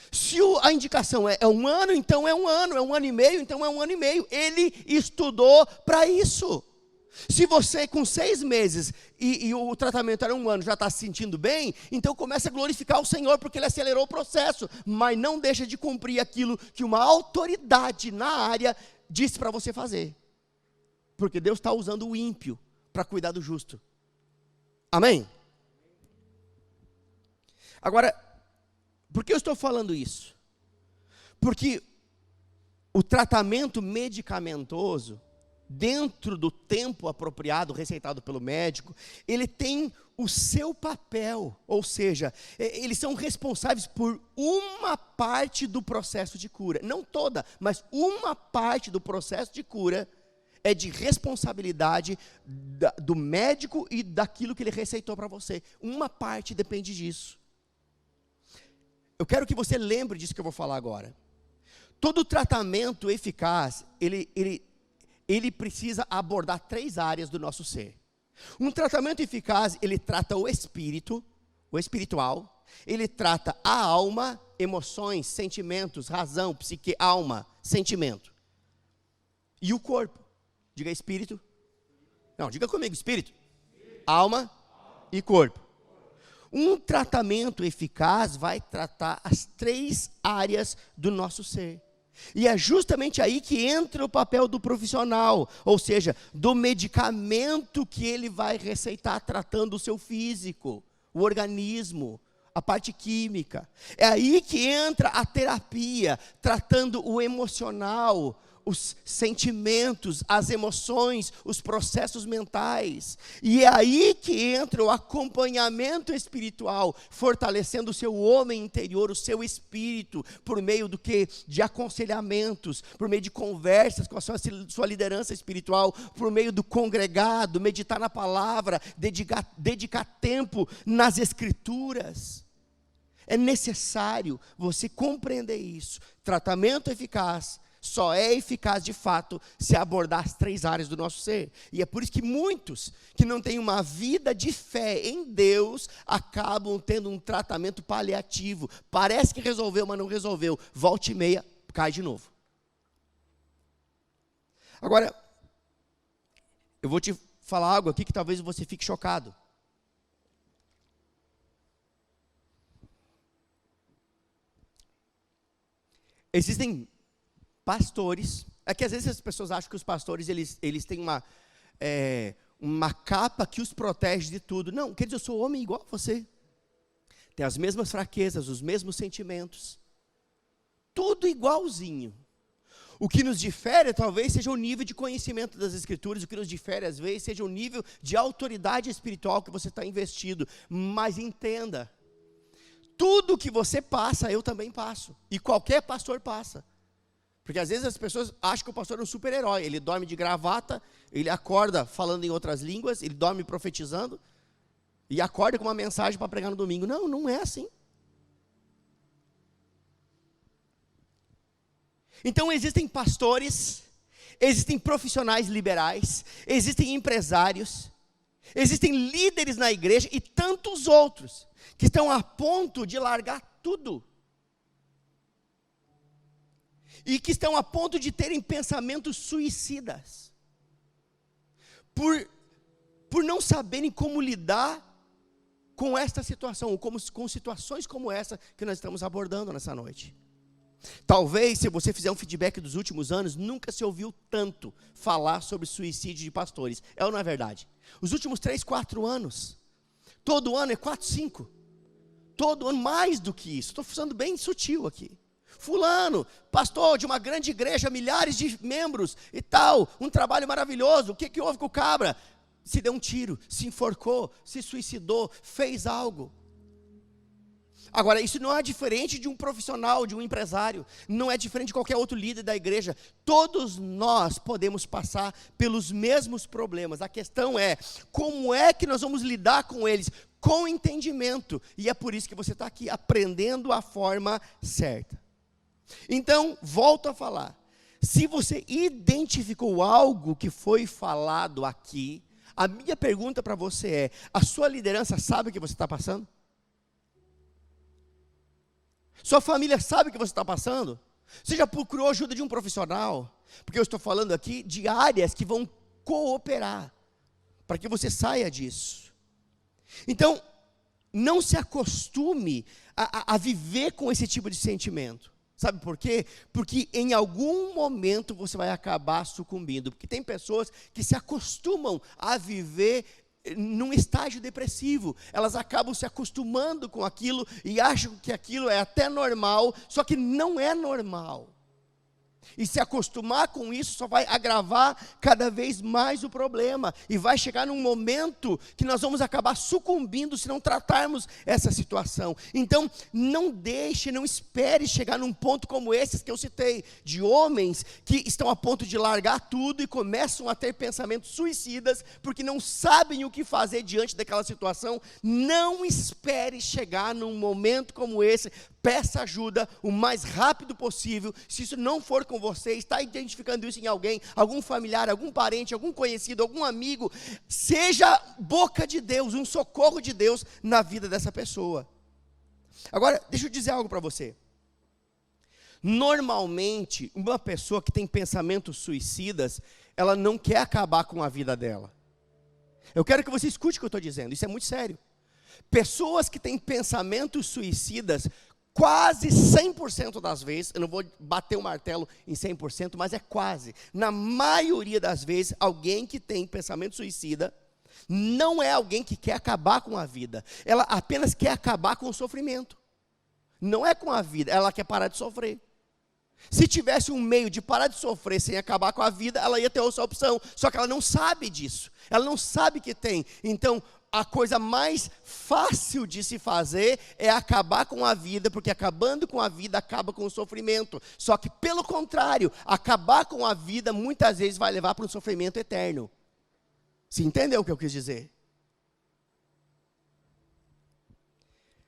Se a indicação é 1 ano, então é 1 ano, é 1 ano e meio, então é 1 ano e meio. Ele estudou para isso. Se você com 6 meses e o tratamento era 1 ano, já está se sentindo bem, então começa a glorificar o Senhor, porque Ele acelerou o processo, mas não deixa de cumprir aquilo que uma autoridade na área disse para você fazer, porque Deus está usando o ímpio para cuidar do justo. Amém? Agora, por que eu estou falando isso? Porque o tratamento medicamentoso, dentro do tempo apropriado, receitado pelo médico, ele tem o seu papel, ou seja, eles são responsáveis por uma parte do processo de cura, não toda, mas uma parte do processo de cura é de responsabilidade do médico e daquilo que ele receitou para você. Uma parte depende disso. Eu quero que você lembre disso que eu vou falar agora. Todo tratamento eficaz, ele precisa abordar 3 áreas do nosso ser. Um tratamento eficaz, ele trata o espírito, o espiritual, ele trata a alma, emoções, sentimentos, razão, psique, alma, sentimento. E o corpo. Diga espírito. Não, diga comigo, espírito, alma e corpo. Um tratamento eficaz vai tratar as 3 áreas do nosso ser. E é justamente aí que entra o papel do profissional, ou seja, do medicamento que ele vai receitar tratando o seu físico, o organismo, a parte química. É aí que entra a terapia, tratando o emocional, os sentimentos, as emoções, os processos mentais. E é aí que entra o acompanhamento espiritual, fortalecendo o seu homem interior, o seu espírito, por meio do que? De aconselhamentos, por meio de conversas com a sua liderança espiritual, por meio do congregado, meditar na palavra, dedicar tempo nas escrituras. É necessário você compreender isso. Tratamento eficaz só é eficaz de fato se abordar as 3 áreas do nosso ser. E é por isso que muitos que não têm uma vida de fé em Deus acabam tendo um tratamento paliativo. Parece que resolveu, mas não resolveu. Volta e meia, cai de novo. Agora, eu vou te falar algo aqui que talvez você fique chocado. Existem pastores, é que às vezes as pessoas acham que os pastores, eles têm uma capa que os protege de tudo. Não, quer dizer, eu sou homem igual a você. Tem as mesmas fraquezas, os mesmos sentimentos. Tudo igualzinho. O que nos difere talvez seja o nível de conhecimento das Escrituras, o que nos difere às vezes seja o nível de autoridade espiritual que você está investido. Mas entenda, tudo que você passa, eu também passo. E qualquer pastor passa. Porque às vezes as pessoas acham que o pastor é um super-herói. Ele dorme de gravata, ele acorda falando em outras línguas, ele dorme profetizando, e acorda com uma mensagem para pregar no domingo. Não, não é assim. Então existem pastores, existem profissionais liberais, existem empresários, existem líderes na igreja e tantos outros que estão a ponto de largar tudo. E que estão a ponto de terem pensamentos suicidas. Por não saberem como lidar com esta situação, ou com situações como essa que nós estamos abordando nessa noite. Talvez, se você fizer um feedback dos últimos anos, nunca se ouviu tanto falar sobre suicídio de pastores. É ou não é verdade? Os últimos 3, 4 anos. Todo ano é 4, 5. Todo ano mais do que isso. Estou falando bem sutil aqui. Fulano, pastor de uma grande igreja, milhares de membros e tal, um trabalho maravilhoso. O que houve com o cabra? Se deu um tiro, se enforcou, se suicidou, fez algo. Agora, isso não é diferente de um profissional, de um empresário, não é diferente de qualquer outro líder da igreja. Todos nós podemos passar pelos mesmos problemas. A questão é, como é que nós vamos lidar com eles? Com entendimento. E é por isso que você está aqui, aprendendo a forma certa. Então, volto a falar, se você identificou algo que foi falado aqui, a minha pergunta para você é, a sua liderança sabe o que você está passando? Sua família sabe o que você está passando? Você já procurou ajuda de um profissional? Porque eu estou falando aqui de áreas que vão cooperar, para que você saia disso. Então, não se acostume a viver com esse tipo de sentimento. Sabe por quê? Porque em algum momento você vai acabar sucumbindo. Porque tem pessoas que se acostumam a viver num estágio depressivo. Elas acabam se acostumando com aquilo e acham que aquilo é até normal, só que não é normal. E se acostumar com isso só vai agravar cada vez mais o problema. E vai chegar num momento que nós vamos acabar sucumbindo se não tratarmos essa situação. Então, não deixe, não espere chegar num ponto como esses que eu citei, de homens que estão a ponto de largar tudo e começam a ter pensamentos suicidas, porque não sabem o que fazer diante daquela situação. Não espere chegar num momento como esse. Peça ajuda o mais rápido possível. Se isso não for com você, está identificando isso em alguém, algum familiar, algum parente, algum conhecido, algum amigo, seja boca de Deus, um socorro de Deus na vida dessa pessoa. Agora, deixa eu dizer algo para você. Normalmente, uma pessoa que tem pensamentos suicidas, ela não quer acabar com a vida dela. Eu quero que você escute o que eu estou dizendo, isso é muito sério. Pessoas que têm pensamentos suicidas, quase 100% das vezes, eu não vou bater o martelo em 100%, mas é quase, na maioria das vezes, alguém que tem pensamento suicida, não é alguém que quer acabar com a vida, ela apenas quer acabar com o sofrimento, não é com a vida, ela quer parar de sofrer. Se tivesse um meio de parar de sofrer sem acabar com a vida, ela ia ter outra opção, só que ela não sabe disso, ela não sabe que tem. Então, a coisa mais fácil de se fazer é acabar com a vida, porque acabando com a vida acaba com o sofrimento. Só que, pelo contrário, acabar com a vida muitas vezes vai levar para um sofrimento eterno. Você entendeu o que eu quis dizer?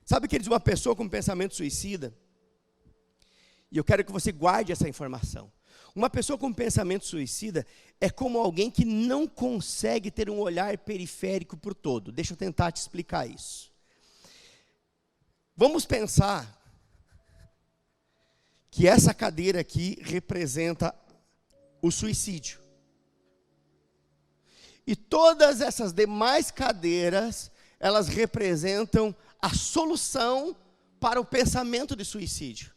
Sabe, queridos, uma pessoa com pensamento suicida, e eu quero que você guarde essa informação. Uma pessoa com pensamento suicida é como alguém que não consegue ter um olhar periférico para o todo. Deixa eu tentar te explicar isso. Vamos pensar que essa cadeira aqui representa o suicídio. E todas essas demais cadeiras, elas representam a solução para o pensamento de suicídio.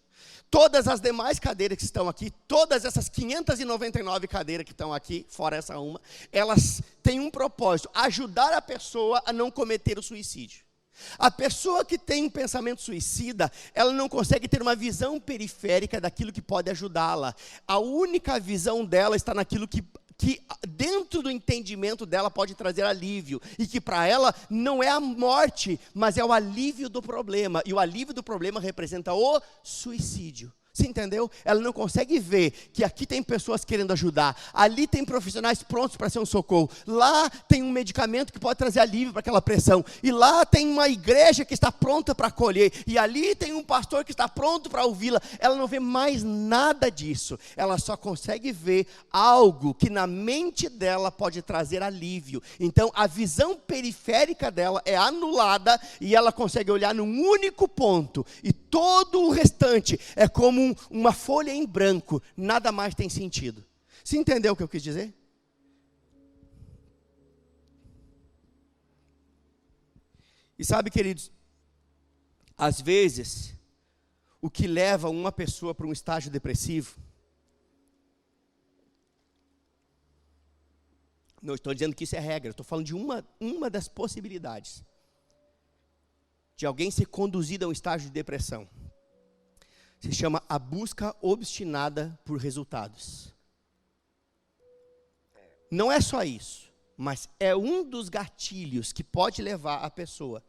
Todas as demais cadeiras que estão aqui, todas essas 599 cadeiras que estão aqui, fora essa uma, elas têm um propósito: ajudar a pessoa a não cometer o suicídio. A pessoa que tem um pensamento suicida, ela não consegue ter uma visão periférica daquilo que pode ajudá-la. A única visão dela está naquilo que dentro do entendimento dela pode trazer alívio, e que para ela não é a morte, mas é o alívio do problema, e o alívio do problema representa o suicídio. Você entendeu? Ela não consegue ver que aqui tem pessoas querendo ajudar, ali tem profissionais prontos para ser um socorro, lá tem um medicamento que pode trazer alívio para aquela pressão, e lá tem uma igreja que está pronta para acolher, e ali tem um pastor que está pronto para ouvi-la. Ela não vê mais nada disso, ela só consegue ver algo que na mente dela pode trazer alívio. Então a visão periférica dela é anulada, e ela consegue olhar num único ponto, e todo o restante é como uma folha em branco, nada mais tem sentido. Você entendeu o que eu quis dizer? E sabe, queridos, às vezes, o que leva uma pessoa para um estágio depressivo, não estou dizendo que isso é regra, estou falando de uma das possibilidades de alguém ser conduzido a um estágio de depressão. Se chama a busca obstinada por resultados. Não é só isso, mas é um dos gatilhos que pode levar a pessoa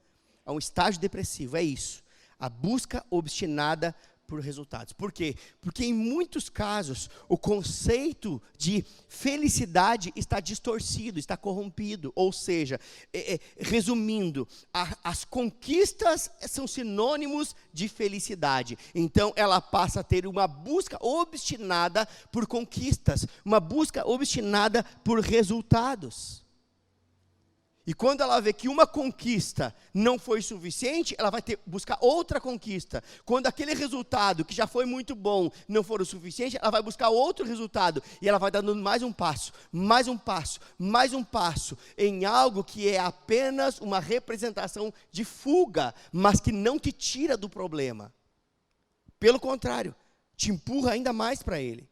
a um estágio depressivo. É isso, a busca obstinada por resultados. Por quê? Porque em muitos casos o conceito de felicidade está distorcido, está corrompido. Ou seja, resumindo, as conquistas são sinônimos de felicidade. Então ela passa a ter uma busca obstinada por conquistas, uma busca obstinada por resultados. E quando ela vê que uma conquista não foi suficiente, ela vai buscar outra conquista. Quando aquele resultado, que já foi muito bom, não for o suficiente, ela vai buscar outro resultado. E ela vai dando mais um passo, mais um passo, mais um passo, em algo que é apenas uma representação de fuga, mas que não te tira do problema. Pelo contrário, te empurra ainda mais para ele.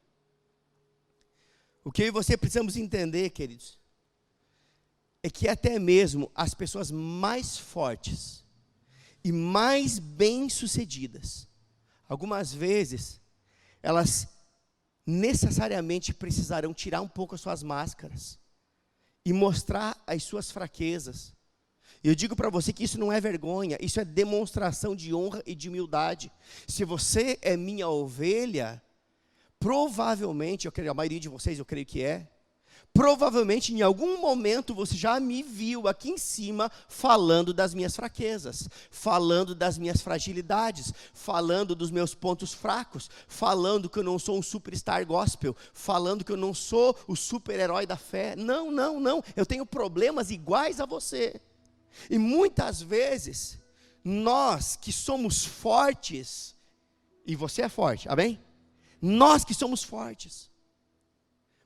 O que eu e você precisamos entender, queridos, é que até mesmo as pessoas mais fortes e mais bem-sucedidas, algumas vezes, elas necessariamente precisarão tirar um pouco as suas máscaras e mostrar as suas fraquezas. Eu digo para você que isso não é vergonha, isso é demonstração de honra e de humildade. Se você é minha ovelha, provavelmente, a maioria de vocês eu creio que é, provavelmente em algum momento você já me viu aqui em cima falando das minhas fraquezas, falando das minhas fragilidades, falando dos meus pontos fracos, falando que eu não sou um superstar gospel, falando que eu não sou o super-herói da fé. Não, eu tenho problemas iguais a você. E muitas vezes, nós que somos fortes, e você é forte, amém? Nós que somos fortes,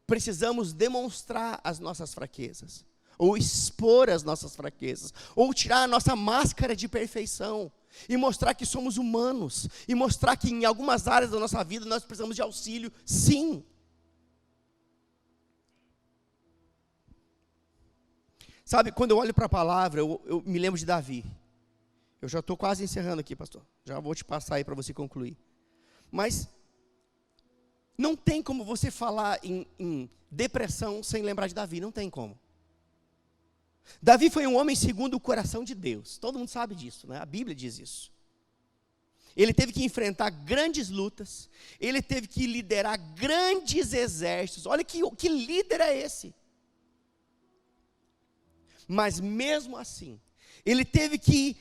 precisamos demonstrar as nossas fraquezas, ou expor as nossas fraquezas, ou tirar a nossa máscara de perfeição, e mostrar que somos humanos, e mostrar que em algumas áreas da nossa vida nós precisamos de auxílio, sim. Sabe, quando eu olho para a palavra, eu me lembro de Davi. Eu já estou quase encerrando aqui, pastor. Já vou te passar aí para você concluir. Mas não tem como você falar em depressão sem lembrar de Davi, não tem como. Davi foi um homem segundo o coração de Deus. Todo mundo sabe disso, né? A Bíblia diz isso. Ele teve que enfrentar grandes lutas. Ele teve que liderar grandes exércitos. Olha que líder é esse? Mas mesmo assim, ele teve que,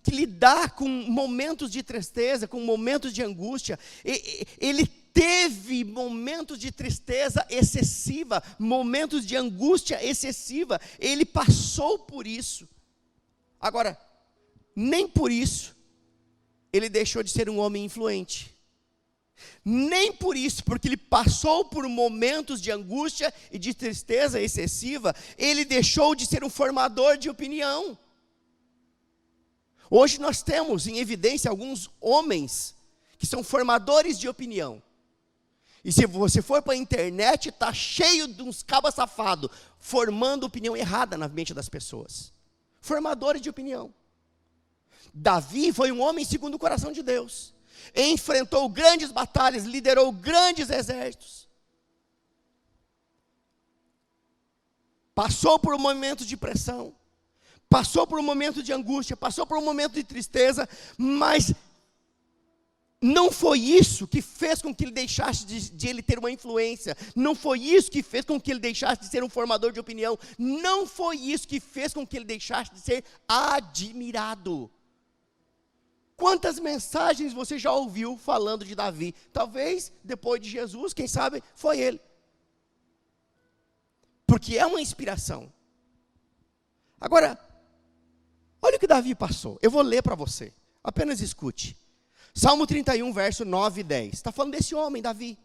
que lidar com momentos de tristeza, com momentos de angústia. Ele teve momentos de tristeza excessiva, momentos de angústia excessiva. Ele passou por isso. Agora, nem por isso, ele deixou de ser um homem influente. Nem por isso, porque ele passou por momentos de angústia e de tristeza excessiva, ele deixou de ser um formador de opinião. Hoje nós temos em evidência alguns homens que são formadores de opinião. E se você for para a internet, está cheio de uns cabas safados, formando opinião errada na mente das pessoas. Formadores de opinião. Davi foi um homem segundo o coração de Deus. Enfrentou grandes batalhas, liderou grandes exércitos. Passou por um momento de pressão, passou por um momento de angústia, passou por um momento de tristeza, mas não foi isso que fez com que ele deixasse de ele ter uma influência, não foi isso que fez com que ele deixasse de ser um formador de opinião, não foi isso que fez com que ele deixasse de ser admirado. Quantas mensagens você já ouviu falando de Davi? Talvez, depois de Jesus, quem sabe, foi ele. Porque é uma inspiração. Agora, olha o que Davi passou. Eu vou ler para você. Apenas escute. Salmo 31, verso 9 e 10. Está falando desse homem, Davi.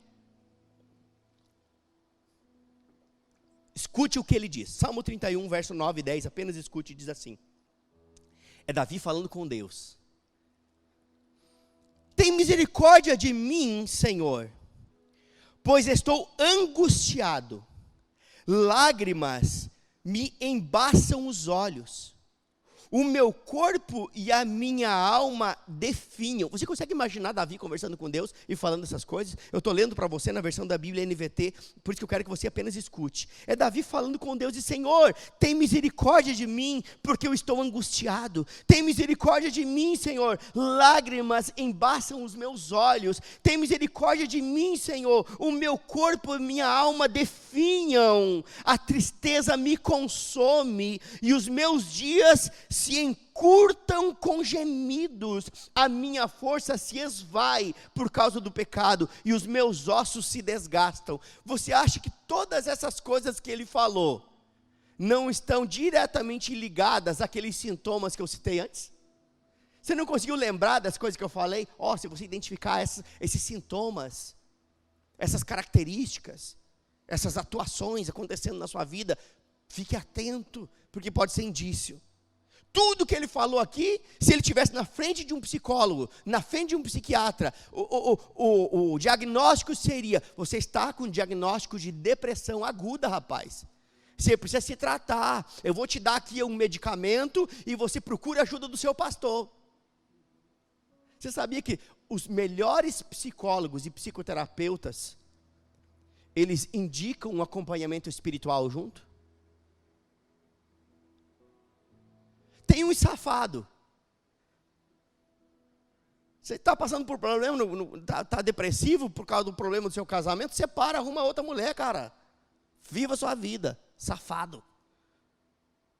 Escute o que ele diz. Salmo 31, verso 9 e 10. Apenas escute e diz assim. É Davi falando com Deus. Tem misericórdia de mim, Senhor, pois estou angustiado. Lágrimas me embaçam os olhos. O meu corpo e a minha alma definham. Você consegue imaginar Davi conversando com Deus e falando essas coisas? Eu estou lendo para você na versão da Bíblia NVT, por isso que eu quero que você apenas escute. É Davi falando com Deus e Senhor, tem misericórdia de mim, porque eu estou angustiado. Tem misericórdia de mim, Senhor. Lágrimas embaçam os meus olhos. Tem misericórdia de mim, Senhor. O meu corpo e minha alma definham. A tristeza me consome e os meus dias se encurtam com gemidos, a minha força se esvai por causa do pecado, e os meus ossos se desgastam. Você acha que todas essas coisas que ele falou, não estão diretamente ligadas àqueles sintomas que eu citei antes? Você não conseguiu lembrar das coisas que eu falei? Se você identificar esses sintomas, essas características, essas atuações acontecendo na sua vida, fique atento, porque pode ser indício. Tudo que ele falou aqui, se ele estivesse na frente de um psicólogo, na frente de um psiquiatra, o diagnóstico seria: você está com diagnóstico de depressão aguda, rapaz. Você precisa se tratar. Eu vou te dar aqui um medicamento e você procura a ajuda do seu pastor. Você sabia que os melhores psicólogos e psicoterapeutas, eles indicam um acompanhamento espiritual junto? Tem um safado. Você está passando por problema, está depressivo por causa do problema do seu casamento, separa, arruma outra mulher, cara. Viva a sua vida, safado.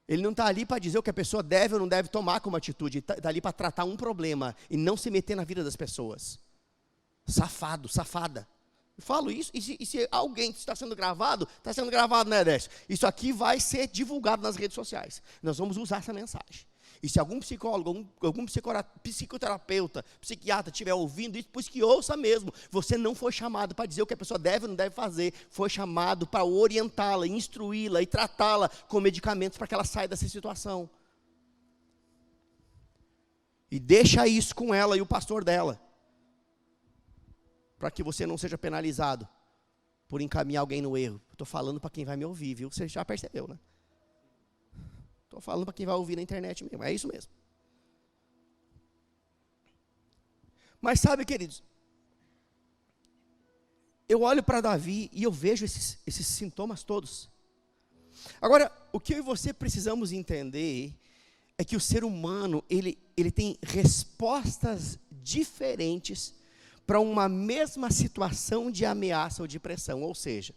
Ele não está ali para dizer o que a pessoa deve ou não deve tomar como atitude, está ali para tratar um problema e não se meter na vida das pessoas. Safado, safada. Eu falo isso, e se alguém está sendo gravado, né, Décio? Isso aqui vai ser divulgado nas redes sociais. Nós vamos usar essa mensagem. E se algum psicólogo, algum psicoterapeuta, psiquiatra estiver ouvindo isso, pois que ouça mesmo. Você não foi chamado para dizer o que a pessoa deve ou não deve fazer. Foi chamado para orientá-la, instruí-la e tratá-la com medicamentos para que ela saia dessa situação. E deixa isso com ela e o pastor dela. Para que você não seja penalizado por encaminhar alguém no erro. Estou falando para quem vai me ouvir, viu? Você já percebeu, né? Estou falando para quem vai ouvir na internet mesmo, é isso mesmo. Mas sabe, queridos, eu olho para Davi e eu vejo esses sintomas todos. Agora, o que eu e você precisamos entender é que o ser humano, ele tem respostas diferentes para uma mesma situação de ameaça ou de pressão. Ou seja,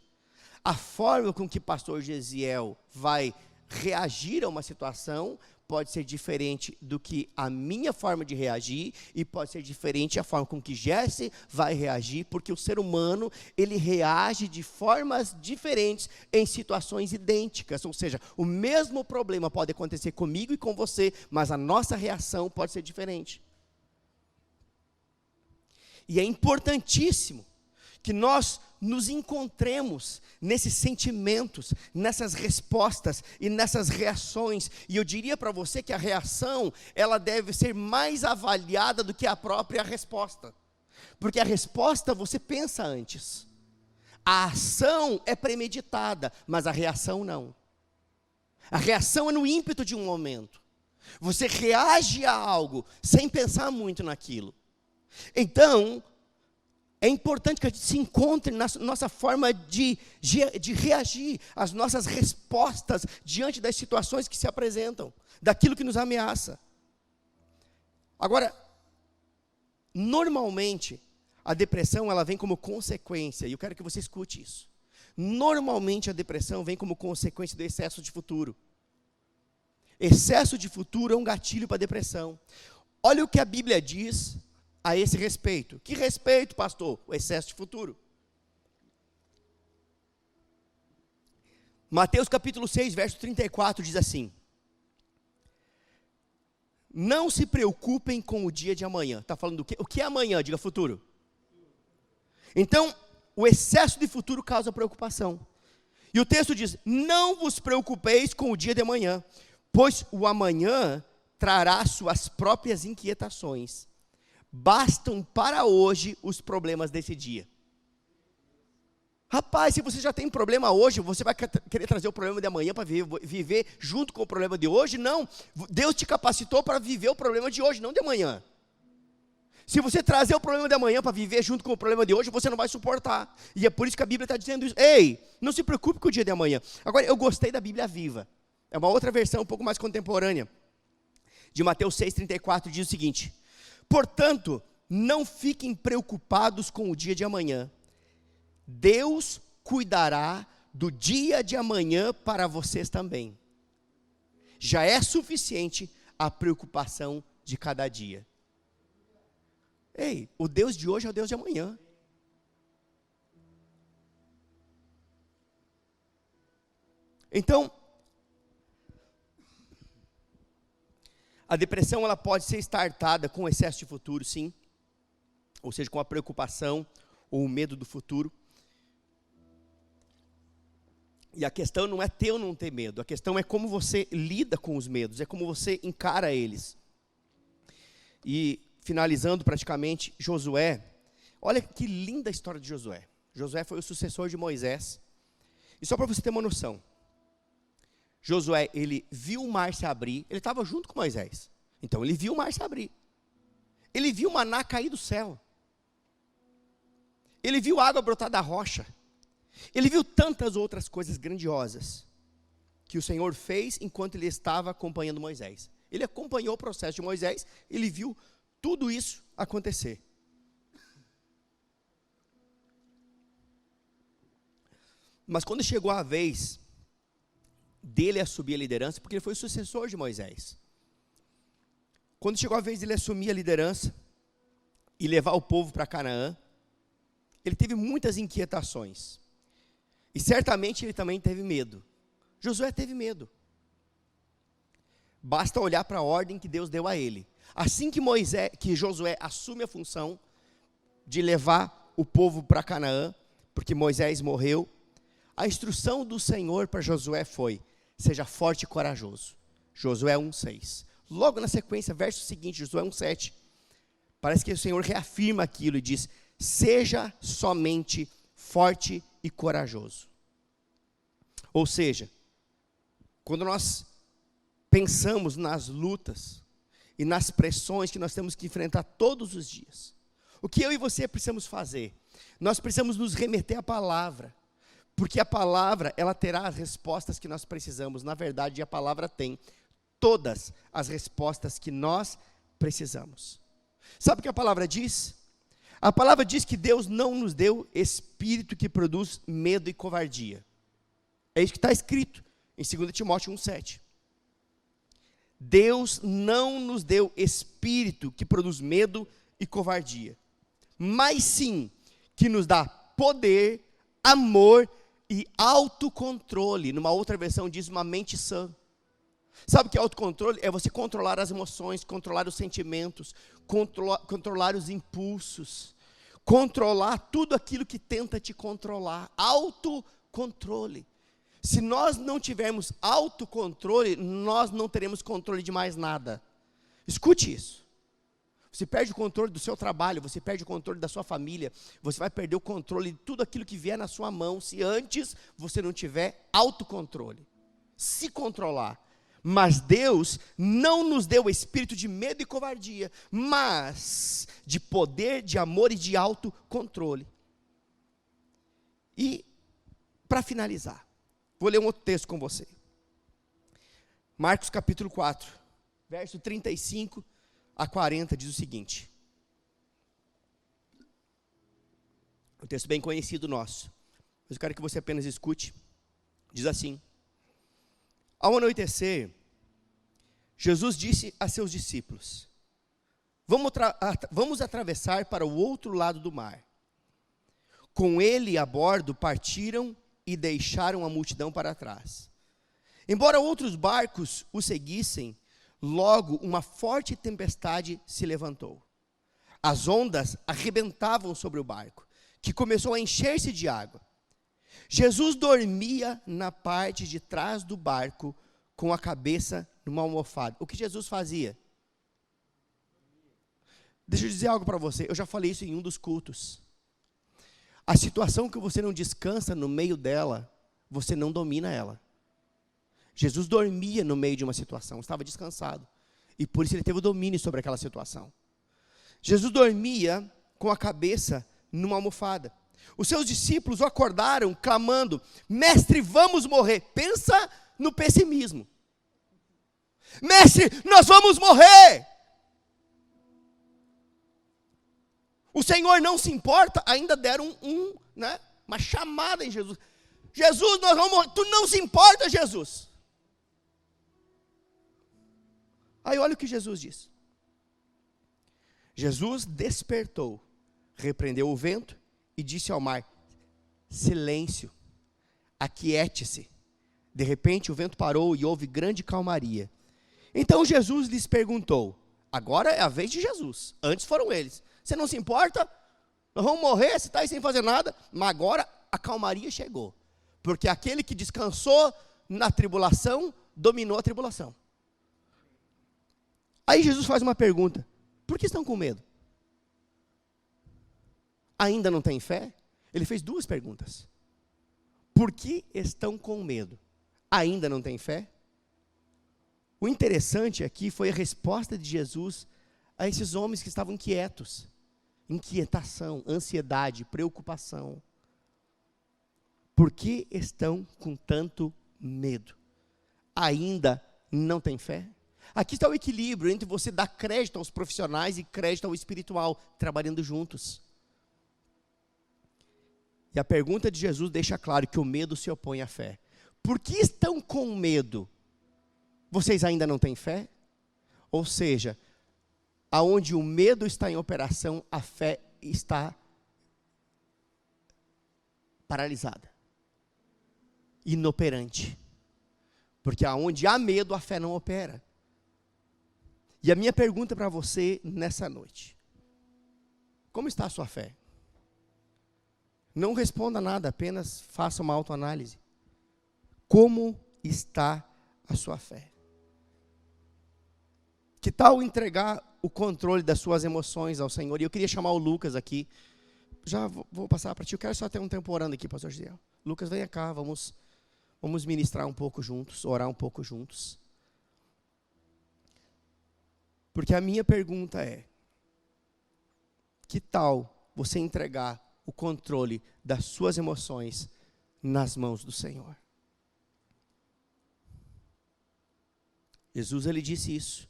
a forma com que o pastor Gesiel vai reagir a uma situação pode ser diferente do que a minha forma de reagir, e pode ser diferente a forma com que Jesse vai reagir, porque o ser humano, ele reage de formas diferentes em situações idênticas. Ou seja, o mesmo problema pode acontecer comigo e com você, mas a nossa reação pode ser diferente. E é importantíssimo que nós nos encontremos nesses sentimentos, nessas respostas e nessas reações. E eu diria para você que a reação, ela deve ser mais avaliada do que a própria resposta. Porque a resposta você pensa antes. A ação é premeditada, mas a reação não. A reação é no ímpeto de um momento. Você reage a algo sem pensar muito naquilo. Então, é importante que a gente se encontre na nossa forma de reagir, as nossas respostas diante das situações que se apresentam, daquilo que nos ameaça. Agora, normalmente, a depressão ela vem como consequência, e eu quero que você escute isso. Normalmente a depressão vem como consequência do excesso de futuro. Excesso de futuro é um gatilho para a depressão. Olha o que a Bíblia diz a esse respeito. Que respeito, pastor? O excesso de futuro. Mateus capítulo 6, verso 34 diz assim: não se preocupem com o dia de amanhã. Está falando do quê? O que é amanhã? Diga futuro. Então, o excesso de futuro causa preocupação. E o texto diz: não vos preocupeis com o dia de amanhã, pois o amanhã trará suas próprias inquietações. Bastam para hoje os problemas desse dia. Rapaz, se você já tem problema hoje, você vai querer trazer o problema de amanhã para viver junto com o problema de hoje? Não, Deus te capacitou para viver o problema de hoje, não de amanhã. Se você trazer o problema de amanhã para viver junto com o problema de hoje, você não vai suportar. E é por isso que a Bíblia está dizendo isso. Ei, não se preocupe com o dia de amanhã. Agora, eu gostei da Bíblia Viva. É uma outra versão um pouco mais contemporânea. De Mateus 6,34 diz o seguinte: portanto, não fiquem preocupados com o dia de amanhã. Deus cuidará do dia de amanhã para vocês também. Já é suficiente a preocupação de cada dia. Ei, o Deus de hoje é o Deus de amanhã. Então, a depressão ela pode ser startada com excesso de futuro, sim. Ou seja, com a preocupação ou o medo do futuro. E a questão não é ter ou não ter medo. A questão é como você lida com os medos. É como você encara eles. E, finalizando praticamente, Josué. Olha que linda a história de Josué. Josué foi o sucessor de Moisés. E só para você ter uma noção. Josué, ele viu o mar se abrir. Ele estava junto com Moisés. Então, ele viu o mar se abrir. Ele viu maná cair do céu. Ele viu água brotar da rocha. Ele viu tantas outras coisas grandiosas que o Senhor fez enquanto ele estava acompanhando Moisés. Ele acompanhou o processo de Moisés, ele viu tudo isso acontecer. Mas quando chegou a vez dele assumir a liderança, porque ele foi o sucessor de Moisés. Quando chegou a vez dele assumir a liderança e levar o povo para Canaã, ele teve muitas inquietações. E certamente ele também teve medo. Josué teve medo. Basta olhar para a ordem que Deus deu a ele. Assim que Josué assume a função de levar o povo para Canaã, porque Moisés morreu, a instrução do Senhor para Josué foi: seja forte e corajoso. Josué 1:6. Logo na sequência, verso seguinte, Josué 1:7, parece que o Senhor reafirma aquilo e diz: seja somente forte e corajoso. Ou seja, quando nós pensamos nas lutas e nas pressões que nós temos que enfrentar todos os dias, o que eu e você precisamos fazer? Nós precisamos nos remeter à palavra, porque a palavra, ela terá as respostas que nós precisamos. Na verdade, a palavra tem todas as respostas que nós precisamos. Sabe o que a palavra diz? A palavra diz que Deus não nos deu espírito que produz medo e covardia. É isso que está escrito em 2 Timóteo 1:7. Deus não nos deu espírito que produz medo e covardia, mas sim que nos dá poder, amor e autocontrole. Numa outra versão diz uma mente sã. Sabe o que é autocontrole? É você controlar as emoções, controlar os sentimentos, controlar os impulsos, controlar tudo aquilo que tenta te controlar. Autocontrole. Se nós não tivermos autocontrole, nós não teremos controle de mais nada. Escute isso. Você perde o controle do seu trabalho, você perde o controle da sua família, você vai perder o controle de tudo aquilo que vier na sua mão, se antes você não tiver autocontrole. Se controlar. Mas Deus não nos deu espírito de medo e covardia, mas de poder, de amor e de autocontrole. E, para finalizar, vou ler um outro texto com você. Marcos capítulo 4, verso 35 a 40, diz o seguinte. Um texto bem conhecido nosso, mas eu quero que você apenas escute. Diz assim: ao anoitecer, Jesus disse a seus discípulos: vamos atravessar para o outro lado do mar. Com ele a bordo partiram e deixaram a multidão para trás. Embora outros barcos o seguissem, logo uma forte tempestade se levantou. As ondas arrebentavam sobre o barco, que começou a encher-se de água. Jesus dormia na parte de trás do barco, com a cabeça numa almofada. O que Jesus fazia? Deixa eu dizer algo para você, eu já falei isso em um dos cultos. A situação que você não descansa no meio dela, você não domina ela. Jesus dormia no meio de uma situação, estava descansado. E por isso ele teve o domínio sobre aquela situação. Jesus dormia com a cabeça numa almofada. Os seus discípulos o acordaram clamando: mestre, vamos morrer. Pensa no pessimismo. Mestre, nós vamos morrer. O Senhor não se importa, ainda deram uma chamada em Jesus. Jesus, nós vamos morrer. Tu não se importa, Jesus. Aí olha o que Jesus diz. Jesus despertou, repreendeu o vento e disse ao mar: silêncio, aquiete-se. De repente o vento parou e houve grande calmaria. Então Jesus lhes perguntou, agora é a vez de Jesus, antes foram eles: você não se importa? Nós vamos morrer, você está aí sem fazer nada. Mas agora a calmaria chegou, porque aquele que descansou na tribulação, dominou a tribulação. Aí Jesus faz uma pergunta: por que estão com medo? Ainda não têm fé? Ele fez duas perguntas. Por que estão com medo? Ainda não têm fé? O interessante aqui foi a resposta de Jesus a esses homens que estavam inquietos. Inquietação, ansiedade, preocupação. Por que estão com tanto medo? Ainda não tem fé? Aqui está o equilíbrio entre você dar crédito aos profissionais e crédito ao espiritual, trabalhando juntos. E a pergunta de Jesus deixa claro que o medo se opõe à fé. Por que estão com medo? Vocês ainda não têm fé? Ou seja, aonde o medo está em operação, a fé está paralisada, inoperante. Porque aonde há medo, a fé não opera. E a minha pergunta para você nessa noite: como está a sua fé? Não responda nada, apenas faça uma autoanálise. Como está a sua fé? Que tal entregar o controle das suas emoções ao Senhor? E eu queria chamar o Lucas aqui. Já vou passar para ti. Eu quero só ter um tempo orando aqui, pastor Gisele. Lucas, venha cá, vamos ministrar um pouco juntos, orar um pouco juntos. Porque a minha pergunta é: que tal você entregar o controle das suas emoções nas mãos do Senhor? Jesus, ele disse isso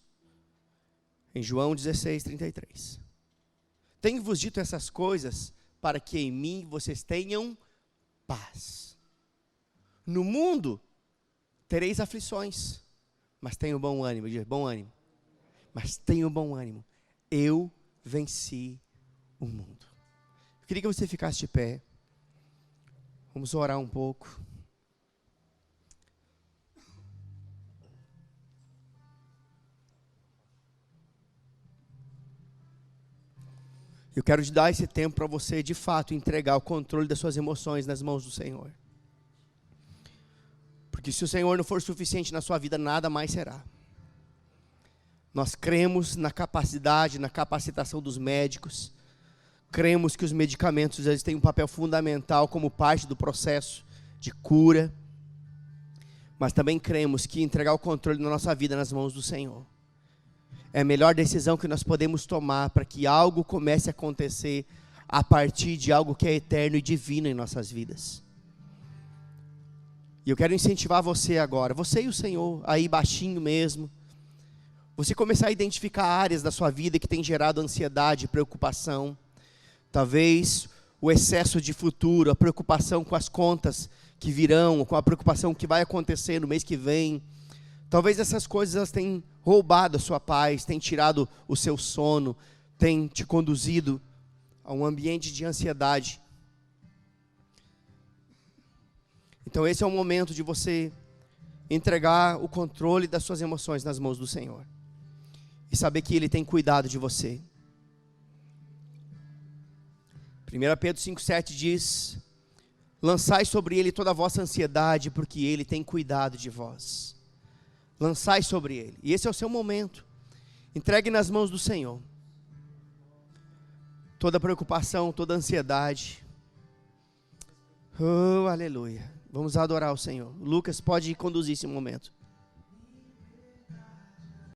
em João 16:33. Tenho-vos dito essas coisas para que em mim vocês tenham paz. No mundo tereis aflições, mas tenham bom ânimo. Diga, bom ânimo. Mas tenham bom ânimo. Eu venci o mundo. Eu queria que você ficasse de pé. Vamos orar um pouco. Eu quero te dar esse tempo para você, de fato, entregar o controle das suas emoções nas mãos do Senhor. Porque se o Senhor não for suficiente na sua vida, nada mais será. Nós cremos na capacidade, na capacitação dos médicos. Cremos que os medicamentos eles têm um papel fundamental como parte do processo de cura. Mas também cremos que entregar o controle da nossa vida nas mãos do Senhor é a melhor decisão que nós podemos tomar para que algo comece a acontecer a partir de algo que é eterno e divino em nossas vidas. E eu quero incentivar você agora, você e o Senhor, aí baixinho mesmo, você começar a identificar áreas da sua vida que tem gerado ansiedade, preocupação. Talvez o excesso de futuro, a preocupação com as contas que virão, com a preocupação que vai acontecer no mês que vem. Talvez essas coisas elas tenham roubado a sua paz, tenham tirado o seu sono, tenham te conduzido a um ambiente de ansiedade. Então esse é o momento de você entregar o controle das suas emoções nas mãos do Senhor. E saber que Ele tem cuidado de você. 1 Pedro 5,7 diz: lançai sobre Ele toda a vossa ansiedade, porque Ele tem cuidado de vós. Lançai sobre Ele. E esse é o seu momento. Entregue nas mãos do Senhor toda preocupação, toda ansiedade. Oh, aleluia. Vamos adorar o Senhor. Lucas, pode conduzir esse momento.